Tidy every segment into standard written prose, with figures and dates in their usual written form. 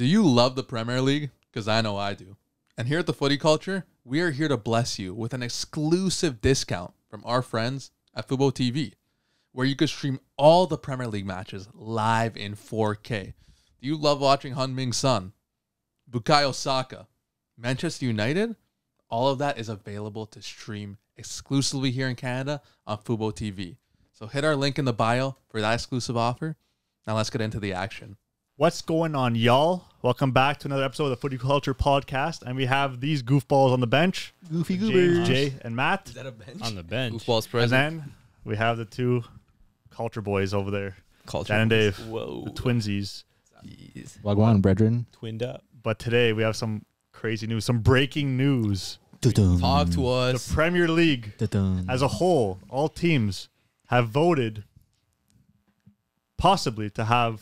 Do you love the Premier League? Because I know I do. And here at the Footy Culture, we are here to bless you with an exclusive discount from our friends at Fubo TV, where you can stream all the Premier League matches live in 4K. Do you love watching Heung-min Son, Bukayo Saka, Manchester United? All of that is available to stream exclusively here in Canada on Fubo TV. So hit our link in the bio for that exclusive offer. Now let's get into the action. What's going on, y'all? Welcome back to another episode of the Footy Culture Podcast. And we have these goofballs on the bench. Goofy James, goobers. Jay, and Matt. Is that a bench? On the bench. Goofballs And present. then we have the two culture boys over there. Culture. Dan and Dave. Whoa. The twinsies. Jeez. Wagwan, brethren. Twinned up. But today we have some crazy news, some breaking news. Talk to The us. Premier League as a whole, all teams have voted possibly to have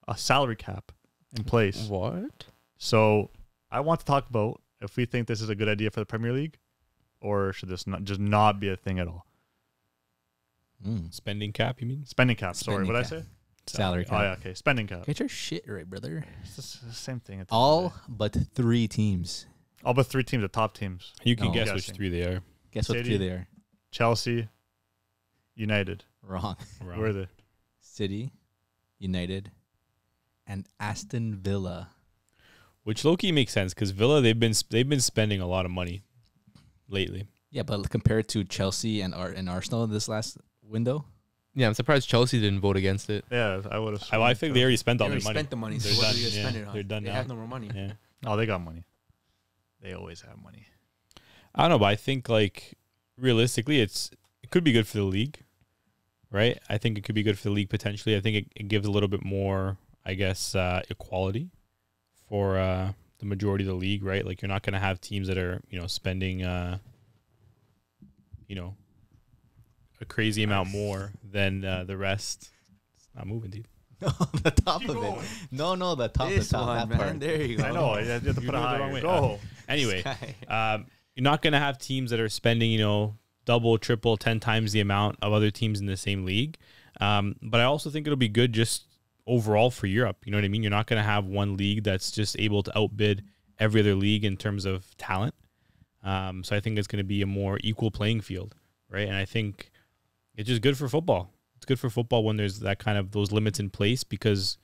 a salary cap in place. What? So I want to talk about if we think this is a good idea for the Premier League, or should this not be a thing at all? Spending cap, you mean? Spending cap. Sorry, Spending what did I cap. say? Salary cap. Oh yeah, okay. Spending cap. Get your shit right, brother. It's the same thing. at the end of the All day. but 3 teams. All but 3 teams, the top teams: You can No. guess Guessing. which 3 they are. Guess what City. 3 they are? Chelsea, United. Wrong. Wrong. Where are they? City, United, and Aston Villa. Which low-key makes sense because Villa, they've been spending a lot of money lately. Yeah, but compared to Chelsea and Arsenal this last window, Yeah, I'm surprised Chelsea didn't vote against it. Yeah, I would have. I think they already spent They all their already money. spent the money, They're so what done, are you going to yeah, spend it on? they're done They now. have no more money. Yeah. Oh, they got money. They always have money. I don't know, but I think like realistically, it could be good for the league, right? I think it could be good for the league potentially. I think it gives a little bit more, I guess, equality for the majority of the league, right? Like you're not going to have teams that are spending, a crazy amount more than the rest. It's not moving, dude. the top of it. No, the top. This the top. one, That man. part. There you go. I know. You have to put it doing it the higher. wrong way. Go. Anyway, Guy. you're not going to have teams that are spending, double, triple, 10 times the amount of other teams in the same league. But I also think it'll be good just overall for Europe. You know what I mean? You're not going to have one league that's just able to outbid every other league in terms of talent. So I think it's going to be a more equal playing field, right? And I think it's just good for football. It's good for football when there's that kind of those limits in place because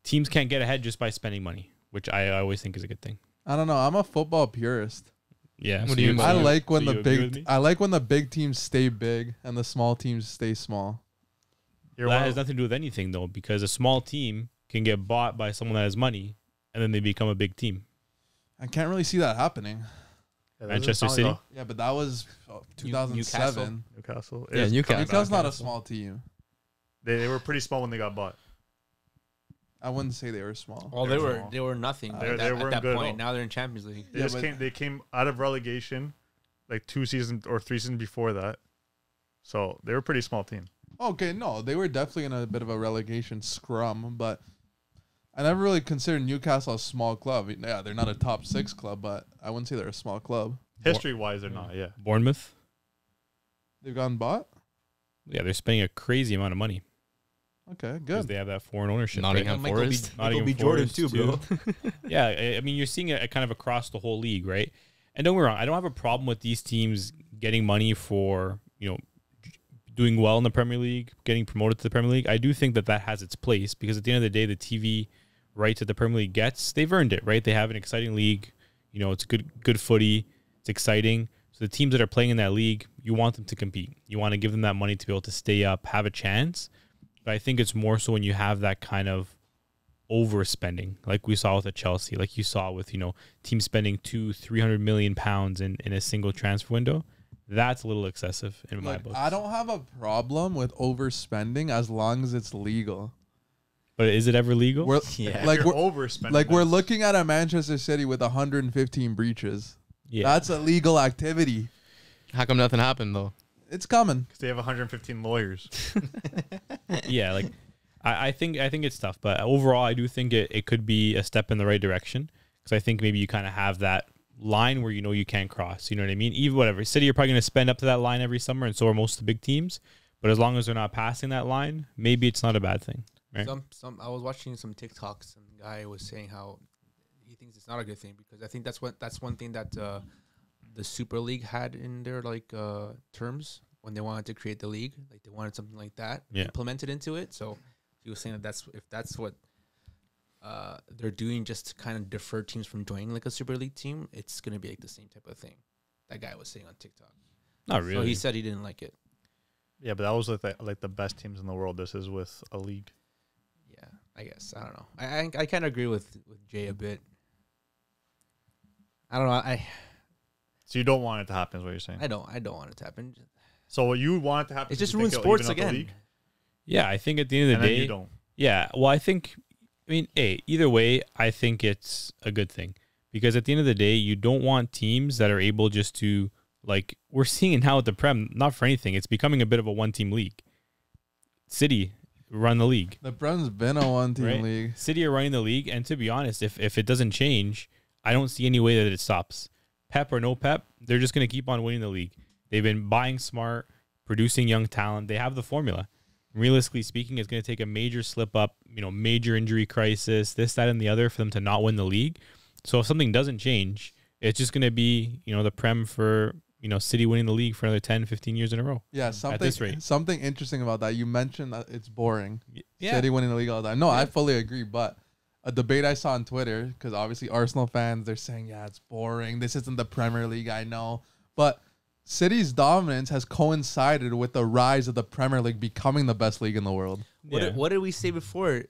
teams can't get ahead just by spending money, which I always think is a good thing. I don't know. I'm a football purist. Yeah. What do you mean? I like when so the you agree with me? I like when the big teams stay big and the small teams stay small. You're That one has of- nothing to do with anything though, because a small team can get bought by someone that has money, and then they become a big team. I can't really see that happening. Yeah, Manchester that's City? not Yeah, but that was 2007. Newcastle. Yeah, It's Newcastle. coming Newcastle's back. not a small team. They were pretty small when they got bought. I wouldn't say they were small. Well, They're they were small. they were nothing They at weren't that good at all. point. Now they're in Champions League. They Yeah, just but- they came out of relegation like 2 seasons or 3 seasons before that. So they were a pretty small team. Okay, no, they were definitely in a bit of a relegation scrum, but I never really considered Newcastle a small club. Yeah, they're not a top 6 club, but I wouldn't say they're a small club. History wise, they're not. Yeah. Bournemouth, They've gotten bought? yeah, they're spending a crazy amount of money Okay, because good. they have that foreign ownership. Nottingham Michael B. Forest. Michael B. Nottingham Jordan Forest, too, bro. Yeah, I mean, you're seeing it kind of across the whole league, right? And don't get me wrong, I don't have a problem with these teams getting money for, doing well in the Premier League, getting promoted to the Premier League. I do think that has its place because at the end of the day, the TV rights that the Premier League gets, they've earned it, right? They have an exciting league. It's good footy. It's exciting. So the teams that are playing in that league, you want them to compete. You want to give them that money to be able to stay up, have a chance. But I think it's more so when you have that kind of overspending, like we saw with Chelsea, like you saw with, teams spending 200-300 million pounds in a single transfer window. That's a little excessive in my Look, book. I don't have a problem with overspending as long as it's legal. But is it ever legal? We're Yeah. like You're we're overspending. like we're that's- looking at a Manchester City with 115 breaches. Yeah. That's a legal activity. How come nothing happened though? It's coming. 'cause they have 115 lawyers. Yeah, like I think it's tough, but overall I do think it could be a step in the right direction because I think maybe you kind of have that line where you can't cross. You know what I mean? Even whatever City are probably going to spend up to that line every summer, and so are most of the big teams. But as long as they're not passing that line, maybe it's not a bad thing. Right? Some I was watching some TikToks and guy was saying how he thinks it's not a good thing because I think that's one thing that the Super League had in their like terms when they wanted to create the league. Like they wanted something like that implemented into it. So he was saying that that's what they're doing just to kind of defer teams from joining like a Super League team, it's gonna be like the same type of thing. That guy was saying on TikTok. Not really. So he said he didn't like it. Yeah, but that was like the best teams in the world. This is with a league. Yeah, I guess. I don't know. I kind of agree with Jay a bit. I don't know. So you don't want it to happen, is what you're saying? I don't want it to happen. So what you want it to happen? It is just you ruins think it'll sports even out the again. league? Yeah, I think at the end of And the then day, you don't. yeah. Well, I mean, either way, I think it's a good thing because at the end of the day, you don't want teams that are able just to, like, we're seeing it now with the Prem, not for anything. It's becoming a bit of a one-team league. City run the league. The Prem's been a one-team Right? league. City are running the league, and to be honest, if it doesn't change, I don't see any way that it stops. Pep or no Pep, they're just going to keep on winning the league. They've been buying smart, producing young talent. They have the formula. Realistically speaking, it's going to take a major slip up, major injury crisis, this, that, and the other for them to not win the league. So if something doesn't change, it's just going to be, the Prem for, City winning the league for another 10, 15 years in a row. Yeah, At this rate. something interesting about that. You mentioned that it's boring. Yeah. City winning the league all the time. No, I fully agree. But a debate I saw on Twitter, because obviously Arsenal fans, they're saying, yeah, it's boring. This isn't the Premier League, I know. But City's dominance has coincided with the rise of the Premier League becoming the best league in the world. Yeah. What did we say before?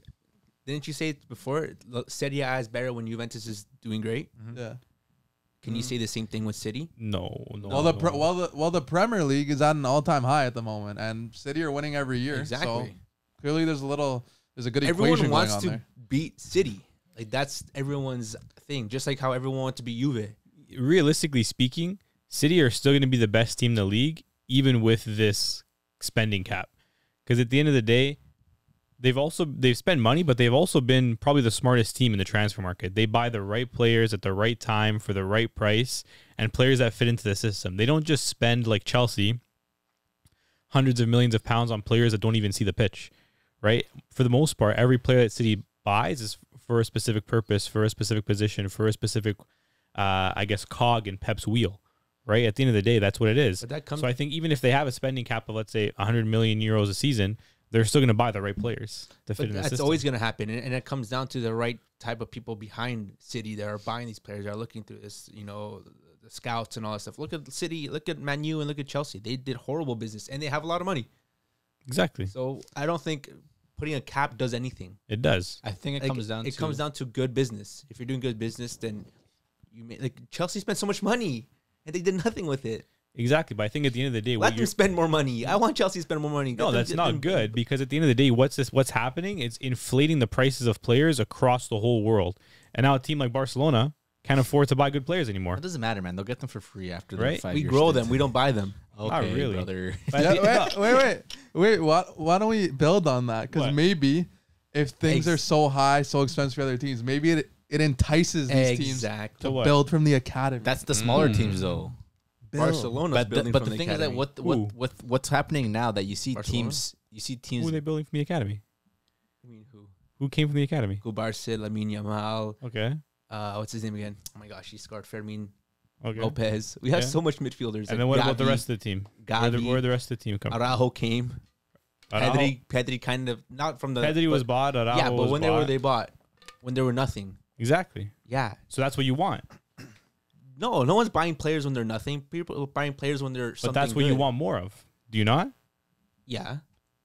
Didn't you say it before? Serie A is better when Juventus is doing great. Yeah. Can you say the same thing with City? No. Well, the Premier League is at an all-time high at the moment, and City are winning every year. Exactly. So clearly, there's a good Everyone equation wants going on to there. beat City. Like that's everyone's thing. Just like how everyone wants to beat Juve. Realistically speaking, City are still going to be the best team in the league, even with this spending cap. Because at the end of the day, they've spent money, but they've also been probably the smartest team in the transfer market. They buy the right players at the right time for the right price and players that fit into the system. They don't just spend like Chelsea hundreds of millions of pounds on players that don't even see the pitch, right? For the most part, every player that City buys is for a specific purpose, for a specific position, for a specific, cog in Pep's wheel, right? At the end of the day, that's what it is. But that comes. So I think even if they have a spending cap of, let's say, 100 million euros a season, they're still going to buy the right players to fit But in the that's system. always going to happen, and it comes down to the right type of people behind City that are buying these players, that are looking through this, the scouts and all that stuff. Look at City, look at Man U, and look at Chelsea. They did horrible business, and they have a lot of money. Exactly. So I don't think putting a cap does anything. It does. I think Like, it comes down to good business. If you're doing good business, then Chelsea spent so much money, and they did nothing with it. Exactly. But I think at the end of the day, Let them spend more money. I want Chelsea to spend more money. no, Let them that's get not them- good because at the end of the day, what's happening? It's inflating the prices of players across the whole world. And now a team like Barcelona can't afford to buy good players anymore. It doesn't matter, man. They'll get them for free after Right? the 5 We years. grow them. We don't buy them. Okay, Not really. brother. But Yeah, at the- wait. Why don't we build on that? Because What? maybe if things Ex- are so high, so expensive for other teams, maybe it entices these teams Exactly. to what? build from the academy. That's the smaller teams, though. Barcelona's But building but from the thing is that academy. what's happening now that you see Barcelona? teams. Who are they building from the academy? I mean, who? Who came from the academy? Barca, Lamine Yamal. Okay. What's his name again? Oh my gosh, he scored Fermin Okay. Lopez. We have Yeah. so much midfielders. And then what about the rest of the team? Gavi, Where the rest of the team come from? Araujo came. Araujo- Pedri kind of not from the. Pedri was but- bought. Araujo Yeah, but was when bought. they bought? When they were nothing. Exactly. Yeah. So that's what you want. No one's buying players when they're nothing. People are buying players when they're But something. that's what you good. want more of. Do you not? Yeah.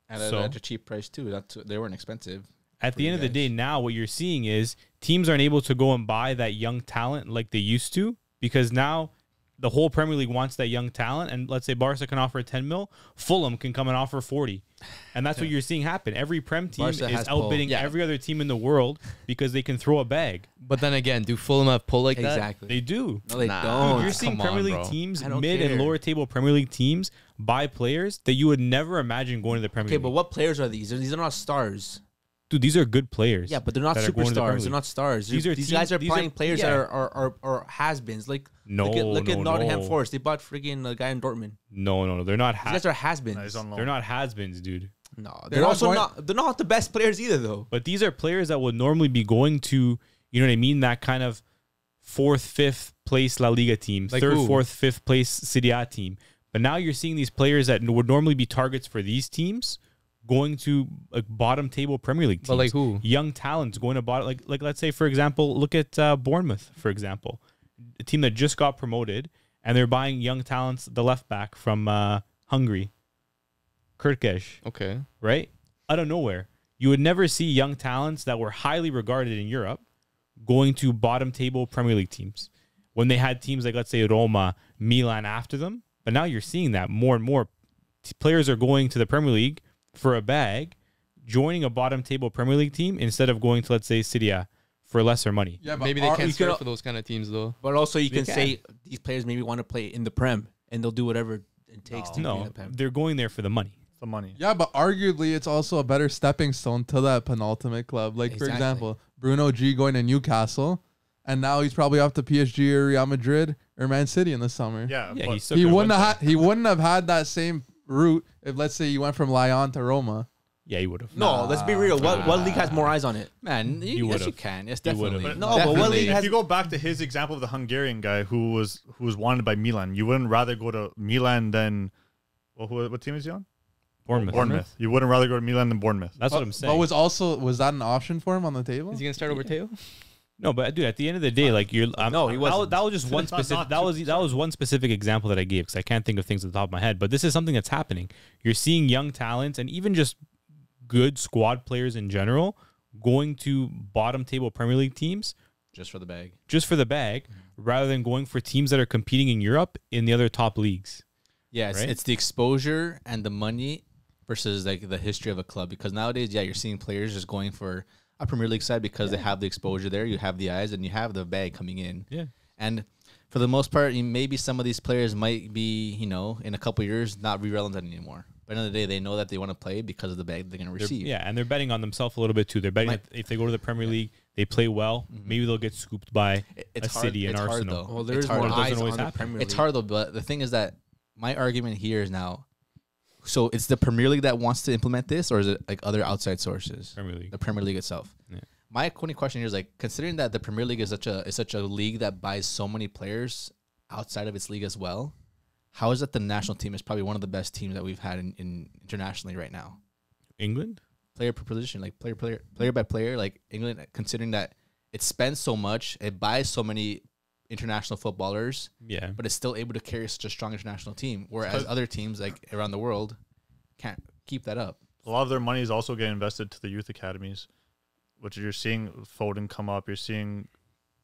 And So- at a cheap price too. They weren't expensive. At the you end of the guys. day, now what you're seeing is teams aren't able to go and buy that young talent like they used to because now the whole Premier League wants that young talent. And let's say Barca can offer 10 mil, Fulham can come and offer 40. And that's what you're seeing happen. Every Prem team Barca is has pull. outbidding Yeah. every other team in the world because they can throw a bag. But then again, do Fulham have pull like that? Exactly. They do. No, they Nah. don't. Dude, you're Oh, seeing come Premier on, League bro. teams, I don't mid and care. lower table Premier League teams buy players that you would never imagine going to the Premier Okay, League. but what players are these? These are not stars. Dude, these are good players. Yeah, but they're not that are going to the Premier superstars. They're League. not stars. These are These teams- guys are these are- playing players yeah. that are has-beens. Like No, look at no, Nottingham no. Forest. They bought freaking a guy in Dortmund. No, they're not. These guys are Nice has-beens. on loan. They're not has-beens, dude. No, They're they're not also going- not. They're not the best players either, though. But these are players that would normally be going to, you know what I mean, that kind of 4th, 5th place La Liga team, Like 3rd, who? 4th, 5th place Serie A team. But now you're seeing these players that would normally be targets for these teams going to like bottom table Premier League teams. But like who? Young talents going to bottom, like let's say for example, look at Bournemouth for example, a team that just got promoted, and they're buying young talents, the left back from Hungary, Kirkesh, Okay. right? Out of nowhere. You would never see young talents that were highly regarded in Europe going to bottom table Premier League teams when they had teams like, let's say, Roma, Milan after them. But now you're seeing that more and more players are going to the Premier League for a bag, joining a bottom table Premier League team instead of going to, let's say, Serie A for lesser money. Yeah, but Maybe they can't you start could- for those kind of teams though. But also, you can can. say these players maybe want to play in the Prem, and they'll do whatever it takes to be in No, the Prem. they're going there for the money. The money. Yeah, but arguably it's also a better stepping stone to that penultimate club. Like for Exactly. example, Bruno G going to Newcastle, and now he's probably off to PSG or Real Madrid or Man City in the summer. Yeah, Yeah, but he's still he gonna wouldn't win have had, he wouldn't have had that same route if, let's say, you went from Lyon to Roma. Yeah, he would have. No, let's be real. What league has more eyes on it? Man, You yes, would've. you can. Yes, You would've. definitely. But- No, but what Definitely. league if has- you go back to his example of the Hungarian guy who was wanted by Milan, you wouldn't rather go to Milan than what team is he on? Bournemouth. You wouldn't rather go to Milan than Bournemouth. That's what I'm saying. But was that an option for him on the table? Is he gonna start over Teo? No, but dude, at the end of the day, like you're No, he wasn't. That was just one Not- specific. not That was one specific example that I gave because I can't think of things at the top of my head. But this is something that's happening. You're seeing young talents and even just good squad players in general going to bottom table Premier League teams Just for the bag. just for the bag, rather than going for teams that are competing in Europe in the other top leagues. Yeah, it's, Right? it's the exposure and the money versus like the history of a club. Because nowadays, yeah, you're seeing players just going for a Premier League side because they have the exposure there. You have the eyes and you have the bag coming in. Yeah. And for the most part, maybe some of these players might be, in a couple of years, not be relevant anymore. But at the end of the day, they know that they want to play because of the bag they're going to receive. Yeah, and they're betting on themselves a little bit too. They're betting that if they go to the Premier League, they play well, maybe they'll get scooped by It's a hard. City and It's hard, Arsenal. though. Well, It's there's hard. more It doesn't eyes always on the happen. Premier League. It's hard though, but the thing is that my argument here is now, so it's the Premier League that wants to implement this, or is it like other outside sources? Premier League. The Premier League itself. Yeah. My only question here is like, considering that the Premier League is such a league that buys so many players outside of its league as well, how is it the national team is probably one of the best teams that we've had in internationally right now? England? Player per position, like player by player, like England, considering that it spends so much, it buys so many international footballers, Yeah. but it's still able to carry such a strong international team. Whereas Because- other teams like around the world can't keep that up. A lot of their money is also getting invested to the youth academies, which you're seeing Foden come up. You're seeing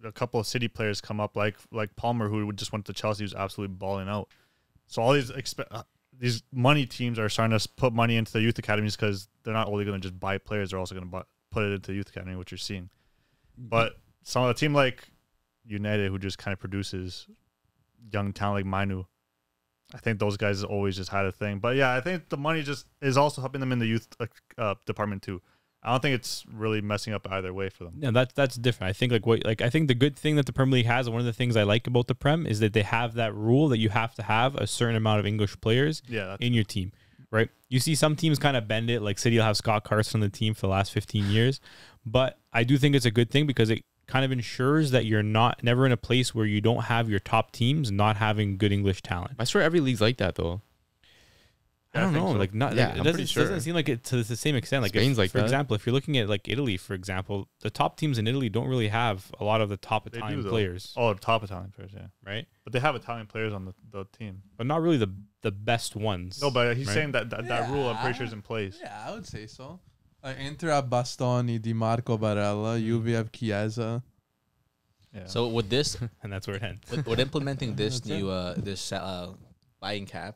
a couple of City players come up, like Palmer, who just went to Chelsea, who's absolutely balling out. So all these money teams are starting to put money into the youth academies because they're not only going to just buy players, they're also going to put it into the youth academy, which you're seeing. But some of the team like United, who just kind of produces young talent like Manu, I think those guys always just had a thing. But yeah, I think the money just is also helping them in the youth department too. I don't think it's really messing up either way for them. Yeah, that's different. I think I think the good thing that the Premier League has, and one of the things I like about the Prem, is that they have that rule that you have to have a certain amount of English players in your team, right? You see some teams kind of bend it, like City will have Scott Carson on the team for the last 15 years, but I do think it's a good thing because it kind of ensures that you're never in a place where you don't have your top teams not having good English talent. I swear every league's like that though. I don't know, so. like not. Yeah, like, I'm it pretty doesn't, sure. doesn't seem like it to the same extent. Like, Spain's like for that. example, if you're looking at like Italy, for example, the top teams in Italy don't really have a lot of the top They Italian do, though. players, Oh, top Italian players, yeah. right? But they have Italian players on the team. But not really the best ones. No, but he's right? saying that rule, I'm pretty sure, is in place. Yeah, I would say so. Inter have Bastoni, Di Marco Barella, Juve have Chiesa. Yeah. So with this, and that's where it ends. with implementing this new buying cap,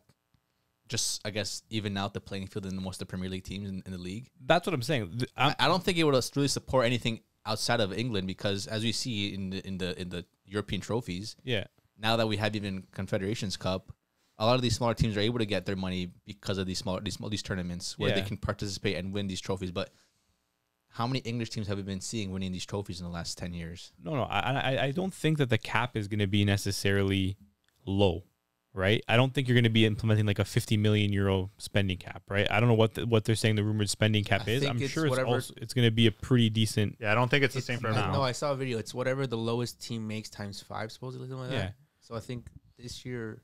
just I guess even out the playing field in most of the Premier League teams in the league. That's what I'm saying. I don't think it would really support anything outside of England because, as we see in the European trophies, Yeah. now that we have even Confederations Cup, a lot of these smaller teams are able to get their money because of these tournaments where they Yeah. can participate and win these trophies. But how many English teams have we been seeing winning these trophies in the last 10 years? No. I don't think that the cap is going to be necessarily low. right? I don't think you're going to be implementing like a 50 million euro spending cap, right? I don't know what they're saying the rumored spending cap is. I'm sure it's going to be a pretty decent. Yeah, I don't think it's the same for now. No, I saw a video. It's whatever the lowest team makes times 5, supposedly, something like that. So I think this year,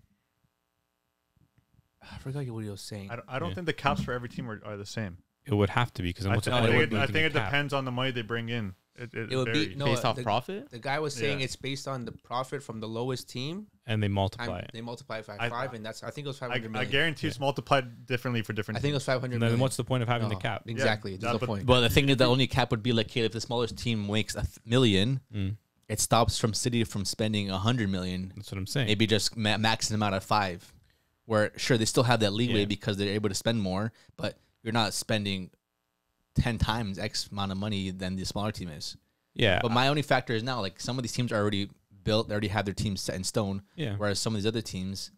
I forgot what he was saying. I don't think the caps for every team are the same. It would have to be because I think it depends on the money they bring in. It would be based off profit. The guy was saying it's based on the profit from the lowest team, and they multiply it. They multiply it by 5, and that's I think it was 500 million. I guarantee it's multiplied differently for different. I think it was 500 and million. then what's the point of having the cap? Exactly, that's the point. Well, the thing is, the only cap would be like, okay, if the smallest team makes $1 million, it stops City from spending 100 million. That's what I'm saying. Maybe just maxing them out at 5. Where sure they still have that leeway because they're able to spend more, but you're not spending 10 times X amount of money than the smaller team is. Yeah. But my only factor is now, like, some of these teams are already built, they already have their teams set in stone. Yeah. Whereas some of these other teams,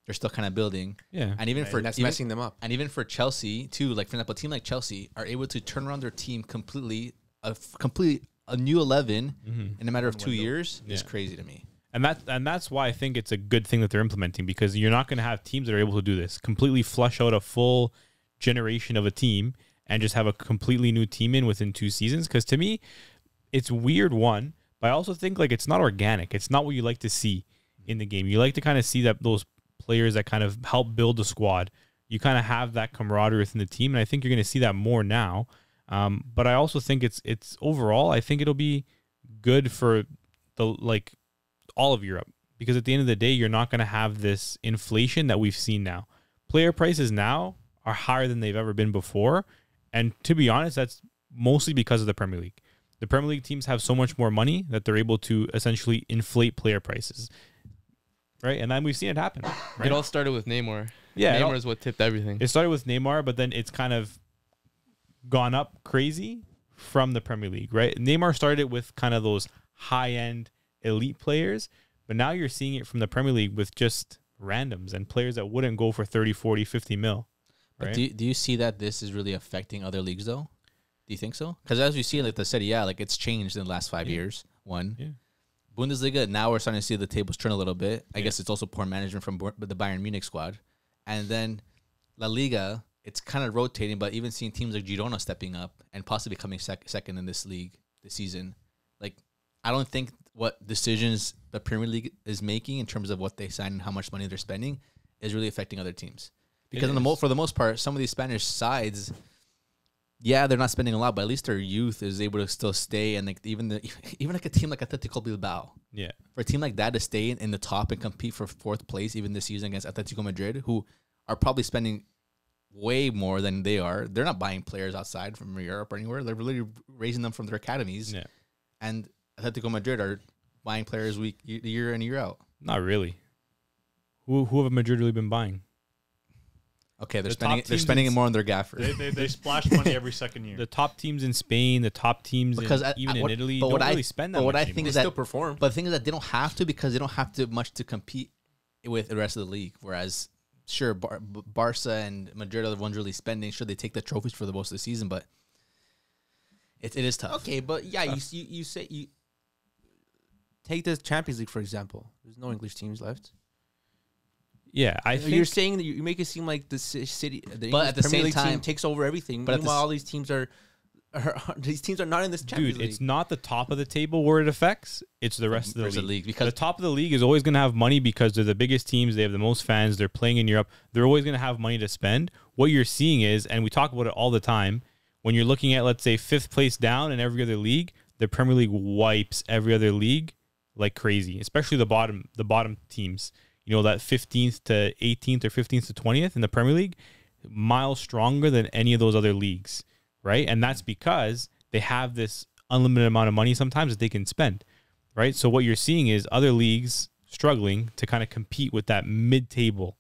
they're still kind of building. Yeah. And even that's messing them up. And even for Chelsea too, like for example, a team like Chelsea are able to turn around their team completely, a new 11 in a matter of 2 years is crazy to me. And that's why I think it's a good thing that they're implementing, because you're not going to have teams that are able to do this, completely flush out a full generation of a team and just have a completely new team in within 2 seasons. Because to me, it's weird, one, but I also think like it's not organic. It's not what you like to see in the game. You like to kind of see that those players that kind of help build the squad, you kind of have that camaraderie within the team, and I think you're going to see that more now. But I also think it's overall, I think it'll be good for all of Europe, because at the end of the day, you're not going to have this inflation that we've seen now. Player prices now are higher than they've ever been before, and to be honest, that's mostly because of the Premier League. The Premier League teams have so much more money that they're able to essentially inflate player prices, right? And then we've seen it happen. Right? It all started with Neymar. Yeah, Neymar is what tipped everything. It started with Neymar, but then it's kind of gone up crazy from the Premier League, right? Neymar started with kind of those high-end elite players, but now you're seeing it from the Premier League with just randoms and players that wouldn't go for 30, 40, 50 mil. Right? But do you see that this is really affecting other leagues though? Do you think so? Because as we see, like the Serie A, like it's changed in the last 5 years. Bundesliga, now we're starting to see the tables turn a little bit. I guess it's also poor management from the Bayern Munich squad. And then La Liga, it's kind of rotating, but even seeing teams like Girona stepping up and possibly coming second in this league this season. Like, I don't think what decisions the Premier League is making in terms of what they sign and how much money they're spending is really affecting other teams. Because for the most part, some of these Spanish sides, yeah, they're not spending a lot, but at least their youth is able to still stay. And like even like a team like Atletico Bilbao, for a team like that to stay in the top and compete for 4th place even this season against Atletico Madrid, who are probably spending way more than they are. They're not buying players outside from Europe or anywhere. They're really raising them from their academies. Yeah. And Atletico Madrid are buying players year in, year out. Not really. Who have Madrid really been buying? Okay, they're spending it more on their gaffers. They splash money every second year. The top teams in Spain, the top teams in Italy, don't really spend that much. But what I think is that still perform. But the thing is that they don't have to, because they don't have to much to compete with the rest of the league. Whereas, sure, Barca and Madrid are the ones really spending. Sure, they take the trophies for the most of the season, but it is tough. Okay, but yeah, you say you take the Champions League for example. There's no English teams left. Yeah, I think you're saying that you make it seem like the city, the but at the Premier same League time team takes over everything. But meanwhile, all these teams are not in this Champions League. It's not the top of the table where it affects. It's the rest of the league. Because the top of the league is always going to have money because they're the biggest teams. They have the most fans. They're playing in Europe. They're always going to have money to spend. What you're seeing is, and we talk about it all the time, when you're looking at, let's say, 5th place down in every other league, the Premier League wipes every other league like crazy, especially the bottom teams. You know, that 15th to 18th or 15th to 20th in the Premier League, miles stronger than any of those other leagues, right? And that's because they have this unlimited amount of money sometimes that they can spend, right? So what you're seeing is other leagues struggling to kind of compete with that mid-table,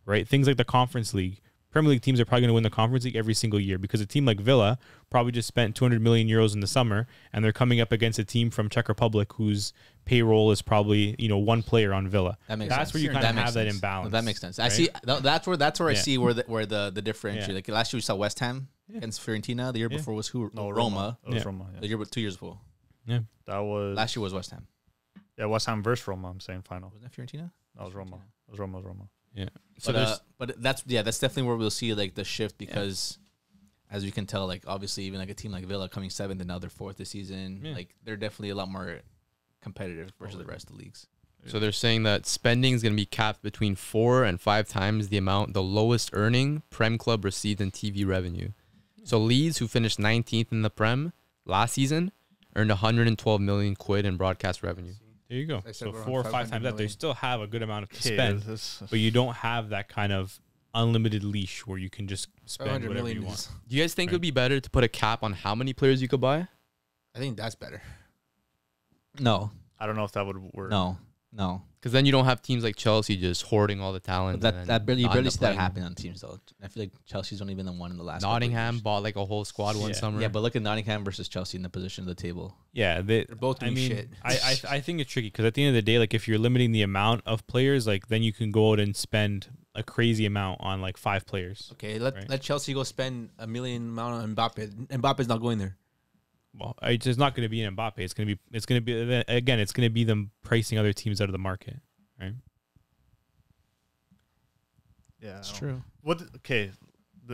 right? Things like the Conference League. Premier League teams are probably going to win the Conference League every single year because a team like Villa probably just spent 200 million euros in the summer, and they're coming up against a team from Czech Republic whose payroll is probably, one player on Villa. That's where you kind of have that imbalance. That makes sense. Right? I see. That's where I see where the differential. Like last year we saw West Ham against Fiorentina. The year before was who? No, Roma. It was Roma. Yeah. 2 years before. Yeah, that was last year was West Ham. Yeah, West Ham versus Roma. I'm saying final. Wasn't that Fiorentina? That was Roma. It was Roma. So But that's definitely where we'll see like the shift because, as you can tell, like obviously even like a team like Villa coming 7th and now they're 4th this season, like they're definitely a lot more competitive versus the rest of the leagues. So they're saying that spending is going to be capped between 4 and 5 times the amount the lowest earning Prem club received in TV revenue. So Leeds, who finished 19th in the Prem last season, earned 112 million quid in broadcast revenue. There you go. I said So we're on 4 or 5 times that. They million. still have a good amount to spend, but you don't have that kind of unlimited leash where you can just spend 500 whatever million you want. is, Do you guys think it would be better to put a cap on how many players you could buy? I think that's better. No, I don't know if that would work. no. Because then you don't have teams like Chelsea just hoarding all the talent. But and that barely you not barely end up see that playing. happen on teams though. I feel like Chelsea's only been the one in the last. couple of Nottingham years. bought like a whole squad one Yeah. summer. Yeah, but look at Nottingham versus Chelsea in the position of the table. Yeah, They're both I doing mean, shit. I think it's tricky because at the end of the day, like if you're limiting the amount of players, like then you can go out and spend a crazy amount on like 5 players. Okay, let Chelsea go spend $1 million amount on Mbappe. Mbappe's not going there. Well, it's not going to be an Mbappe. It's going to be again. It's going to be them pricing other teams out of the market, right? Yeah, It's true. What? Okay,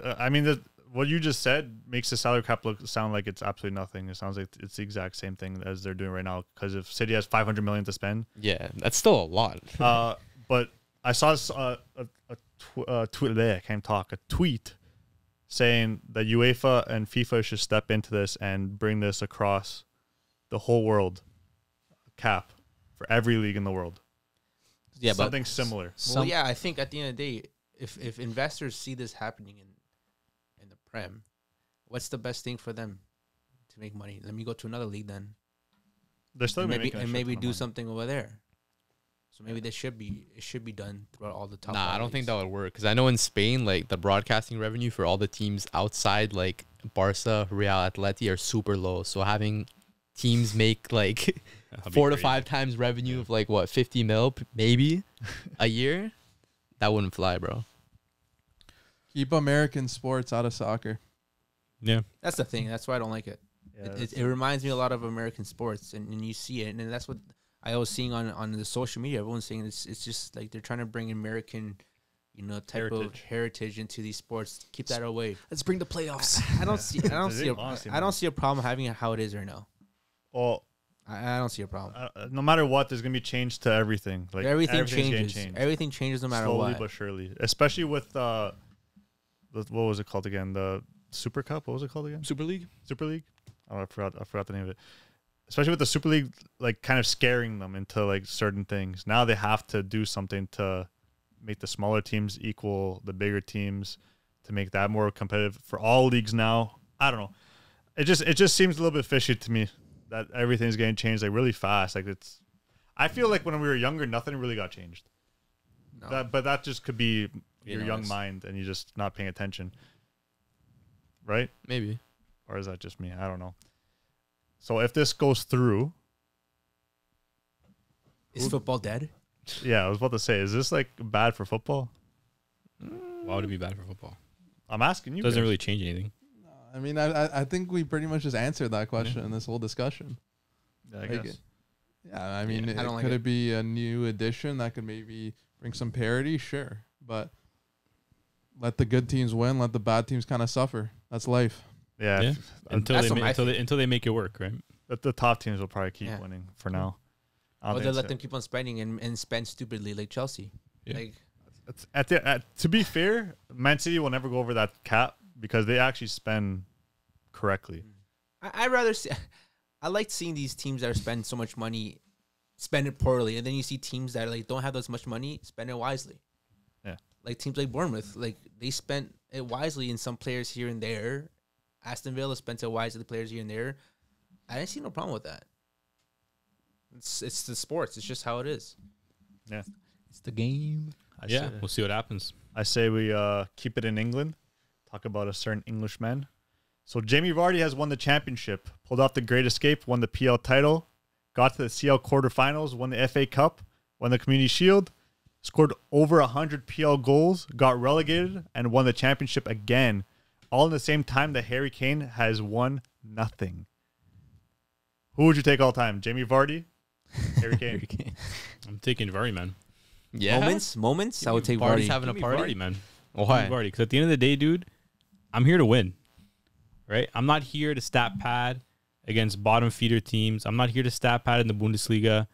I mean, what you just said makes the salary cap sound like it's absolutely nothing. It sounds like it's the exact same thing as they're doing right now. Because if City has 500 million to spend, Yeah, that's still a lot. but I saw a tweet saying that UEFA and FIFA should step into this and bring this across the whole world cap for every league in the world. Yeah, Something similar. Well, yeah, I think at the end of the day, if investors see this happening in the Prem, what's the best thing for them to make money? Let me go to another league then. They're still maybe making a shit maybe ton of do money. something over there. So maybe it should be done throughout all the top. Nah, I don't think that would work. Because I know in Spain, like the broadcasting revenue for all the teams outside like Barca, Real, Atleti are super low. So having teams make like That'd be 4 to crazy. 5 times revenue of like what 50 mil maybe a year, that wouldn't fly, bro. Keep American sports out of soccer. Yeah, That's the thing. That's why I don't like it. Yeah, It reminds me a lot of American sports, and you see it, and that's what I was seeing on the social media. Everyone's saying it's just like they're trying to bring American, type of heritage into these sports. Keep that away. let's bring the playoffs. I don't see. Honestly, I don't see a problem having it how it is right now. well, I don't see a problem. no matter what, there's gonna be change to everything. Like Everything everything's getting changes. changed. Everything changes no matter Slowly what. but surely, especially with what was it called again? The Super Cup. What was it called again? Super League? Super League. Oh, I forgot the name of it. Especially with the Super League, like kind of scaring them into like certain things. Now they have to do something to make the smaller teams equal the bigger teams, to make that more competitive for all leagues now. I don't know. It just seems a little bit fishy to me that everything's getting changed like really fast. Like I feel like when we were younger, nothing really got changed. No. But that just could be your young it's- mind and you just not paying attention, right? Maybe. Or is that just me? I don't know. So if this goes through, Is football dead? yeah, I was about to say, is this like bad for football? why would it be bad for football? I'm asking you. Doesn't guys. really change anything. I mean, I think we pretty much just answered that question in this whole discussion. Yeah, I Like guess. Yeah, I mean, I don't like could it. it be a new addition that could maybe bring some parity? Sure, but let the good teams win, let the bad teams kind of suffer. That's life. Yeah. Yeah. Until that's they, what I until they make it work, right? The top teams will probably keep Yeah. winning for now. I don't Or think they it's let them keep on spending and spend stupidly like Chelsea. Yeah. Like to be fair, Man City will never go over that cap because they actually spend correctly. I rather see. I like seeing these teams that are spending so much money spend it poorly, and then you see teams that like don't have as much money spend it wisely. Yeah. Like teams like Bournemouth, like they spent it wisely in some players here and there. Aston Villa spent it wisely the players here and there. I didn't see no problem with that. It's the sports. It's just how it is. Yeah. It's the game. Yeah, we'll see what happens. I say we keep it in England. Talk about a certain Englishman. So Jamie Vardy has won the championship, pulled off the Great Escape, won the PL title, got to the CL quarterfinals, won the FA Cup, won the Community Shield, scored over 100 PL goals, got relegated, and won the championship again, all in the same time that Harry Kane has won nothing. Who would you take all time? Jamie Vardy? Harry Kane? I'm taking Vardy, man. Yeah. Moments. I would take Vardy's Vardy. having a Give me party. Vardy, man. Why? Vardy, because at the end of the day, dude, I'm here to win. Right? I'm not here to stat pad against bottom feeder teams. I'm not here to stat pad in the Bundesliga,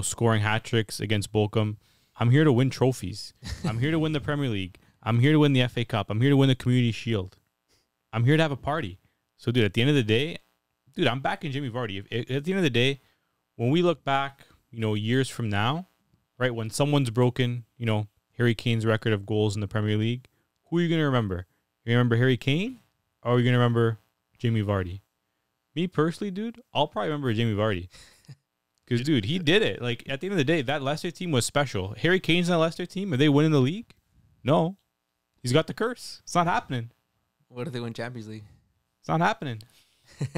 scoring hat tricks against Bochum. I'm here to win trophies. I'm here to win the Premier League. I'm here to win the FA Cup. I'm here to win the Community Shield. I'm here to have a party. So, dude, at the end of the day, I'm backing Jamie Vardy. At the end of the day, when we look back, years from now, right, when someone's broken, Harry Kane's record of goals in the Premier League, who are you going to remember? You remember Harry Kane, or are you going to remember Jamie Vardy? Me personally, dude, I'll probably remember Jamie Vardy. Because, dude, he did it. Like, at the end of the day, that Leicester team was special. Harry Kane's on the Leicester team. Are they winning the league? No. He's got the curse. It's not happening. What if they win Champions League? It's not happening.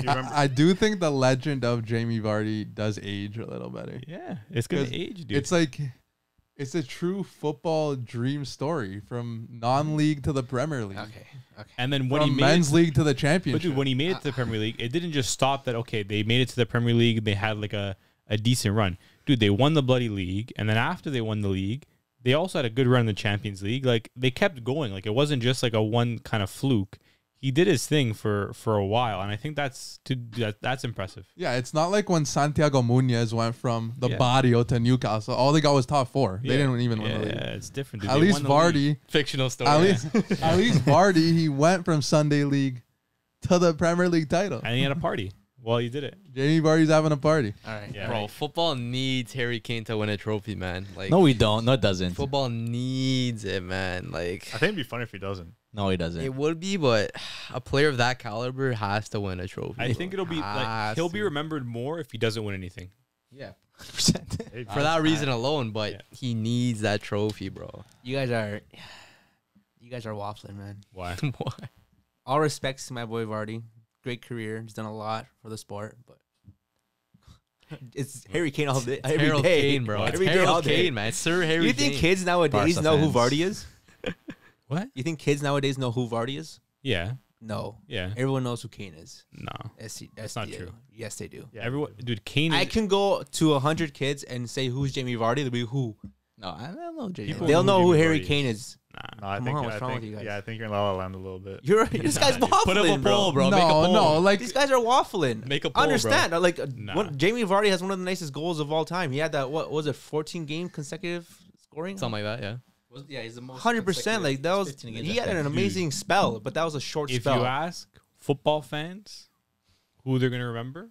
I do think the legend of Jamie Vardy does age a little better. Yeah, it's going to 'Cause age, dude. It's like, it's a true football dream story from non-league to the Premier League. Okay. And then when From he made men's it, league to the but championship. dude, when he made it to the Premier League, it didn't just stop that. Okay, they made it to the Premier League. They had like a decent run, dude. They won the bloody league, and then after they won the league, they also had a good run in the Champions League. Like they kept going. Like it wasn't just like a one kind of fluke. He did his thing for a while, and I think that's impressive. Yeah, it's not like when Santiago Muñoz went from the Yeah. Barrio to Newcastle. All they got was top four. They didn't even win the league. Yeah, it's different. Dude. At They least won the league. Vardy, Fictional story. at least Vardy, he went from Sunday League to the Premier League title. and he had a party while he did it. Jamie Vardy's having a party. All right. Yeah, Bro, football needs Harry Kane to win a trophy, man. Like, No, we don't. No, it doesn't. football needs it, man. Like, I think it'd be funny if he doesn't. No, he doesn't. it would be, but a player of that caliber has to win a trophy. I bro. think it'll be like Has he'll be to. remember more if he doesn't win anything. Yeah. 100%. Hey, for that reason alone, but Yeah. he needs that trophy, bro. You guys are waffling, man. Why? Why? All respects to my boy Vardy. Great career. He's done a lot for the sport, but it's Harry Kane all day. Every Harold day, Kane, bro. It's Every day, all Harold day. Kane, man. It's Sir Harry You think Kane. kids nowadays Barca know who fans. Vardy is? What? You think kids nowadays know who Vardy is? Yeah, No. yeah. Everyone knows who Kane is. No, That's not true. Yes, they do. Yeah, everyone, dude. Kane. I Is, can go to 100 kids and say who's Jamie Vardy. They'll be who? No, I don't know. JJ. People They'll know who Jamie Harry Vardy Kane is. nah. No, I Come think, on, what's I wrong think, with you guys? Yeah, I think you're in La La Land a little bit. You're this guy's dude. waffling, Put up a bro. poll, bro. Make a poll. No, like These guys are waffling. Make a poll, bro. Understand? Like Nah. Jamie Vardy has one of the nicest goals of all time. He had that. What was it? 14 game consecutive scoring. Something like that, yeah. Yeah, he's the most. 100%. Like that was. He had an amazing spell, but that was a short If spell. you ask football fans who they're gonna remember,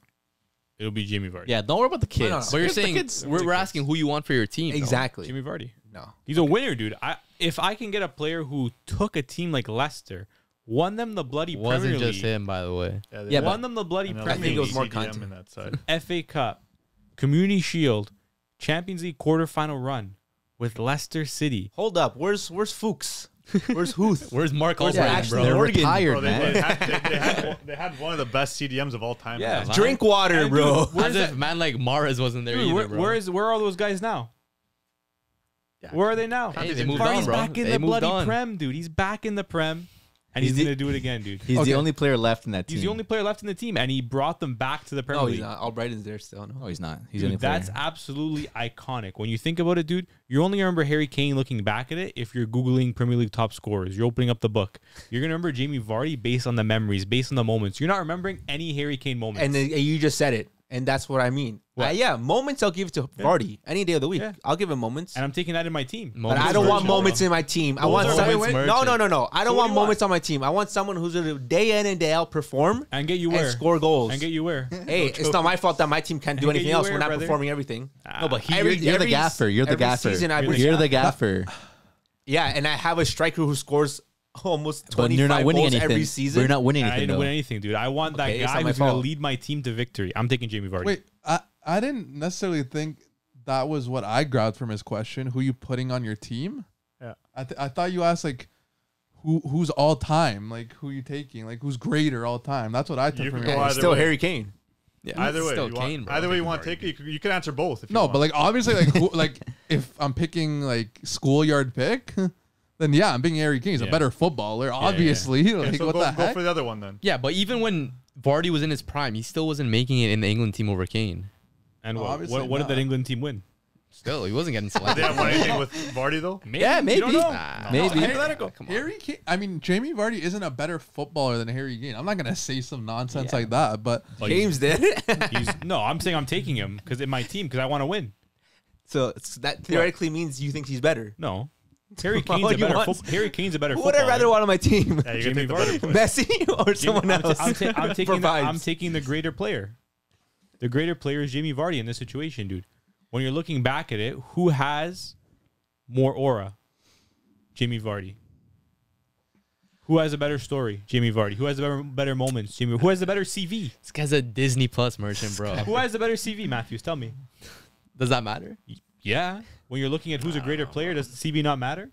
it'll be Jamie Vardy. Yeah, don't worry about the kids. no. But you're The saying kids- we're asking who you want for your team. though. Exactly. Jimmy Vardy. No. He's a winner, dude. If I can get a player who took a team like Leicester, won them the bloody Wasn't Premier just League, him, by the way. Yeah, won them the bloody And I Premier think it was League, more CDM content. in that side. FA Cup, Community Shield, Champions League quarterfinal run with Leicester City. Hold up. Where's Fuchs? Where's Huth? Where's Mark Where's Albright, Ashley bro? They're Morgan? retired, Bro, man. they had one of the best CDMs of all time. Yeah. man. Drink water, And bro. dude, As if man like Mahrez wasn't there Dude, either, bro. where are those guys now? Yeah. Where are they now? Hey, they moved Vardy's on, bro. back in They the moved bloody on. Prem, dude. He's back in the Prem, and he's He's the- gonna do it again, dude. He's Okay. the only player left in that team. He's the only player left in the team, and he brought them back to the Premier No, League. he's not. Albrighton's there still. No. No, he's not. He's the only Dude, player. that's absolutely iconic. When you think about it, dude, you only remember Harry Kane looking back at it if you're Googling Premier League top scorers. You're opening up the book. You're going to remember Jamie Vardy based on the memories, based on the moments. You're not remembering any Harry Kane moments. And then you just said it, and that's what I mean. What? Yeah, moments I'll give it to Vardy any day of the week. Yeah. I'll give him moments. And I'm taking that in my team. But I don't want moments in my team. I want are someone. moments No. merchant. I don't So want what do you moments on my team. I want someone who's gonna day in and day out perform And get you and where? score goals. And get you where? Hey, it's not my fault that my team can't do And get anything you else. where, We're not brother? performing everything. No, but Every- you're the every- gaffer. You're the every gaffer. season I You're bring- You're the gaffer. Yeah, and I have a striker who scores almost But 25 you're not winning goals anything. every season. We're not winning I anything. didn't win Though. anything, dude. I want that Okay, it's guy not my who's going to fault. lead my team to victory. I'm taking Jamie Vardy. Wait, I didn't necessarily think that was what I grabbed from his question. Who you putting on your team? Yeah. I thought you asked like who's all time, like who you taking, like who's greater all time. That's what I took You from can your go question. either Still way. Harry Kane. Yeah, Either way, still you Kane, want, bro. either way you want to take it, you can answer both. If you No, want. but like obviously like who, like if I'm picking like schoolyard pick, then yeah, I'm picking Harry Kane. He's a Yeah. better footballer, obviously. Okay, Like so what go, the go heck? for the other one then. Yeah, but even when Vardy was in his prime, he still wasn't making it in the England team over Kane. And No, what obviously did that not. England team win? Still, he wasn't getting Did they selected. have won anything with Vardy though? Maybe. Yeah, maybe. You don't know. Nah. Maybe. Hypothetical. Come on. Harry Kane, I mean, Jamie Vardy isn't a better footballer than Harry Kane. I'm not gonna say some nonsense Yeah. like that, but Well, James did. No, I'm saying I'm taking him because in my team because I want to win. So that theoretically means you think he's better. No, Harry Well, Kane's a you better. want- Harry Kane's a better. Who would I rather footballer. want on my team? Yeah, you're Jamie gonna take the better Vardy. player. Messi or someone else? I'm For taking. vibes. I'm taking the greater player. The greater player is Jamie Vardy in this situation, dude. When you're looking back at it, who has more aura? Jamie Vardy. Who has a better story? Jamie Vardy. Who has the better moments? Jamie. Who has the better CV? This guy's a Disney Plus merchant, bro. Who has the better CV? Matthews, tell me. Does that matter? Yeah. When you're looking at who's a greater player, does the CV not matter?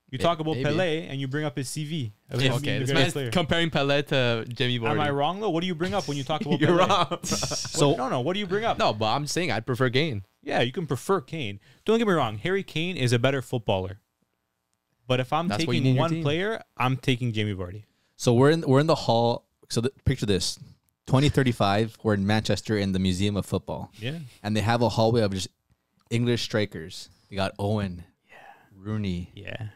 You talk about maybe. Pele and you bring up his CV. of him Okay, being the this greatest man's player. comparing Pele to Jamie Vardy. Am I wrong though? What do you bring up when you talk about You're Pele? wrong. No. What do you bring up? No, but I'm saying I'd prefer Kane. Yeah, you can prefer Kane. Don't get me wrong. Harry Kane is a better footballer. But if I'm That's what you need taking in your one team. player, I'm taking Jamie Vardy. So we're in the hall. So picture this: 2035. We're in Manchester in the Museum of Football, Yeah. and they have a hallway of just English strikers. They got Owen, Rooney, Yeah.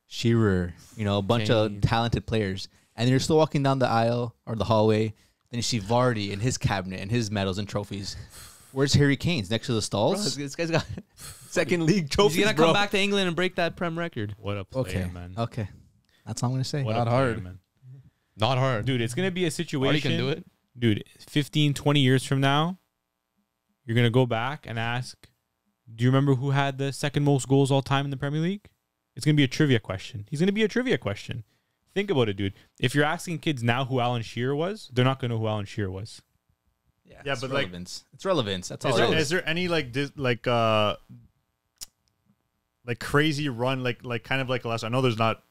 Shearer. You know, a bunch of Kane. talented players. And you're still walking down the aisle or the hallway. Then you see Vardy and his cabinet and his medals and trophies. Where's Harry Kane's next to the Bro, stalls? this guy's got second league trophies, He's gonna bro. come back to England and break that Prem record. What a player, Okay, man. okay, that's all I'm gonna say. What Not a player, hard. man. Not hard. Dude, it's going to be a situation. Vardy can do it. Dude, 15, 20 years from now, you're going to go back and ask, do you remember who had the second most goals all time in the Premier League? It's going to be a trivia question. He's going to be a trivia question. Think about it, dude. If you're asking kids now who Alan Shearer was, they're not going to know who Alan Shearer was. Yeah, it's but like, relevance. It's relevance. That's all. is it there, is. is there any like like crazy run like kind of like Leicester? I know there's not.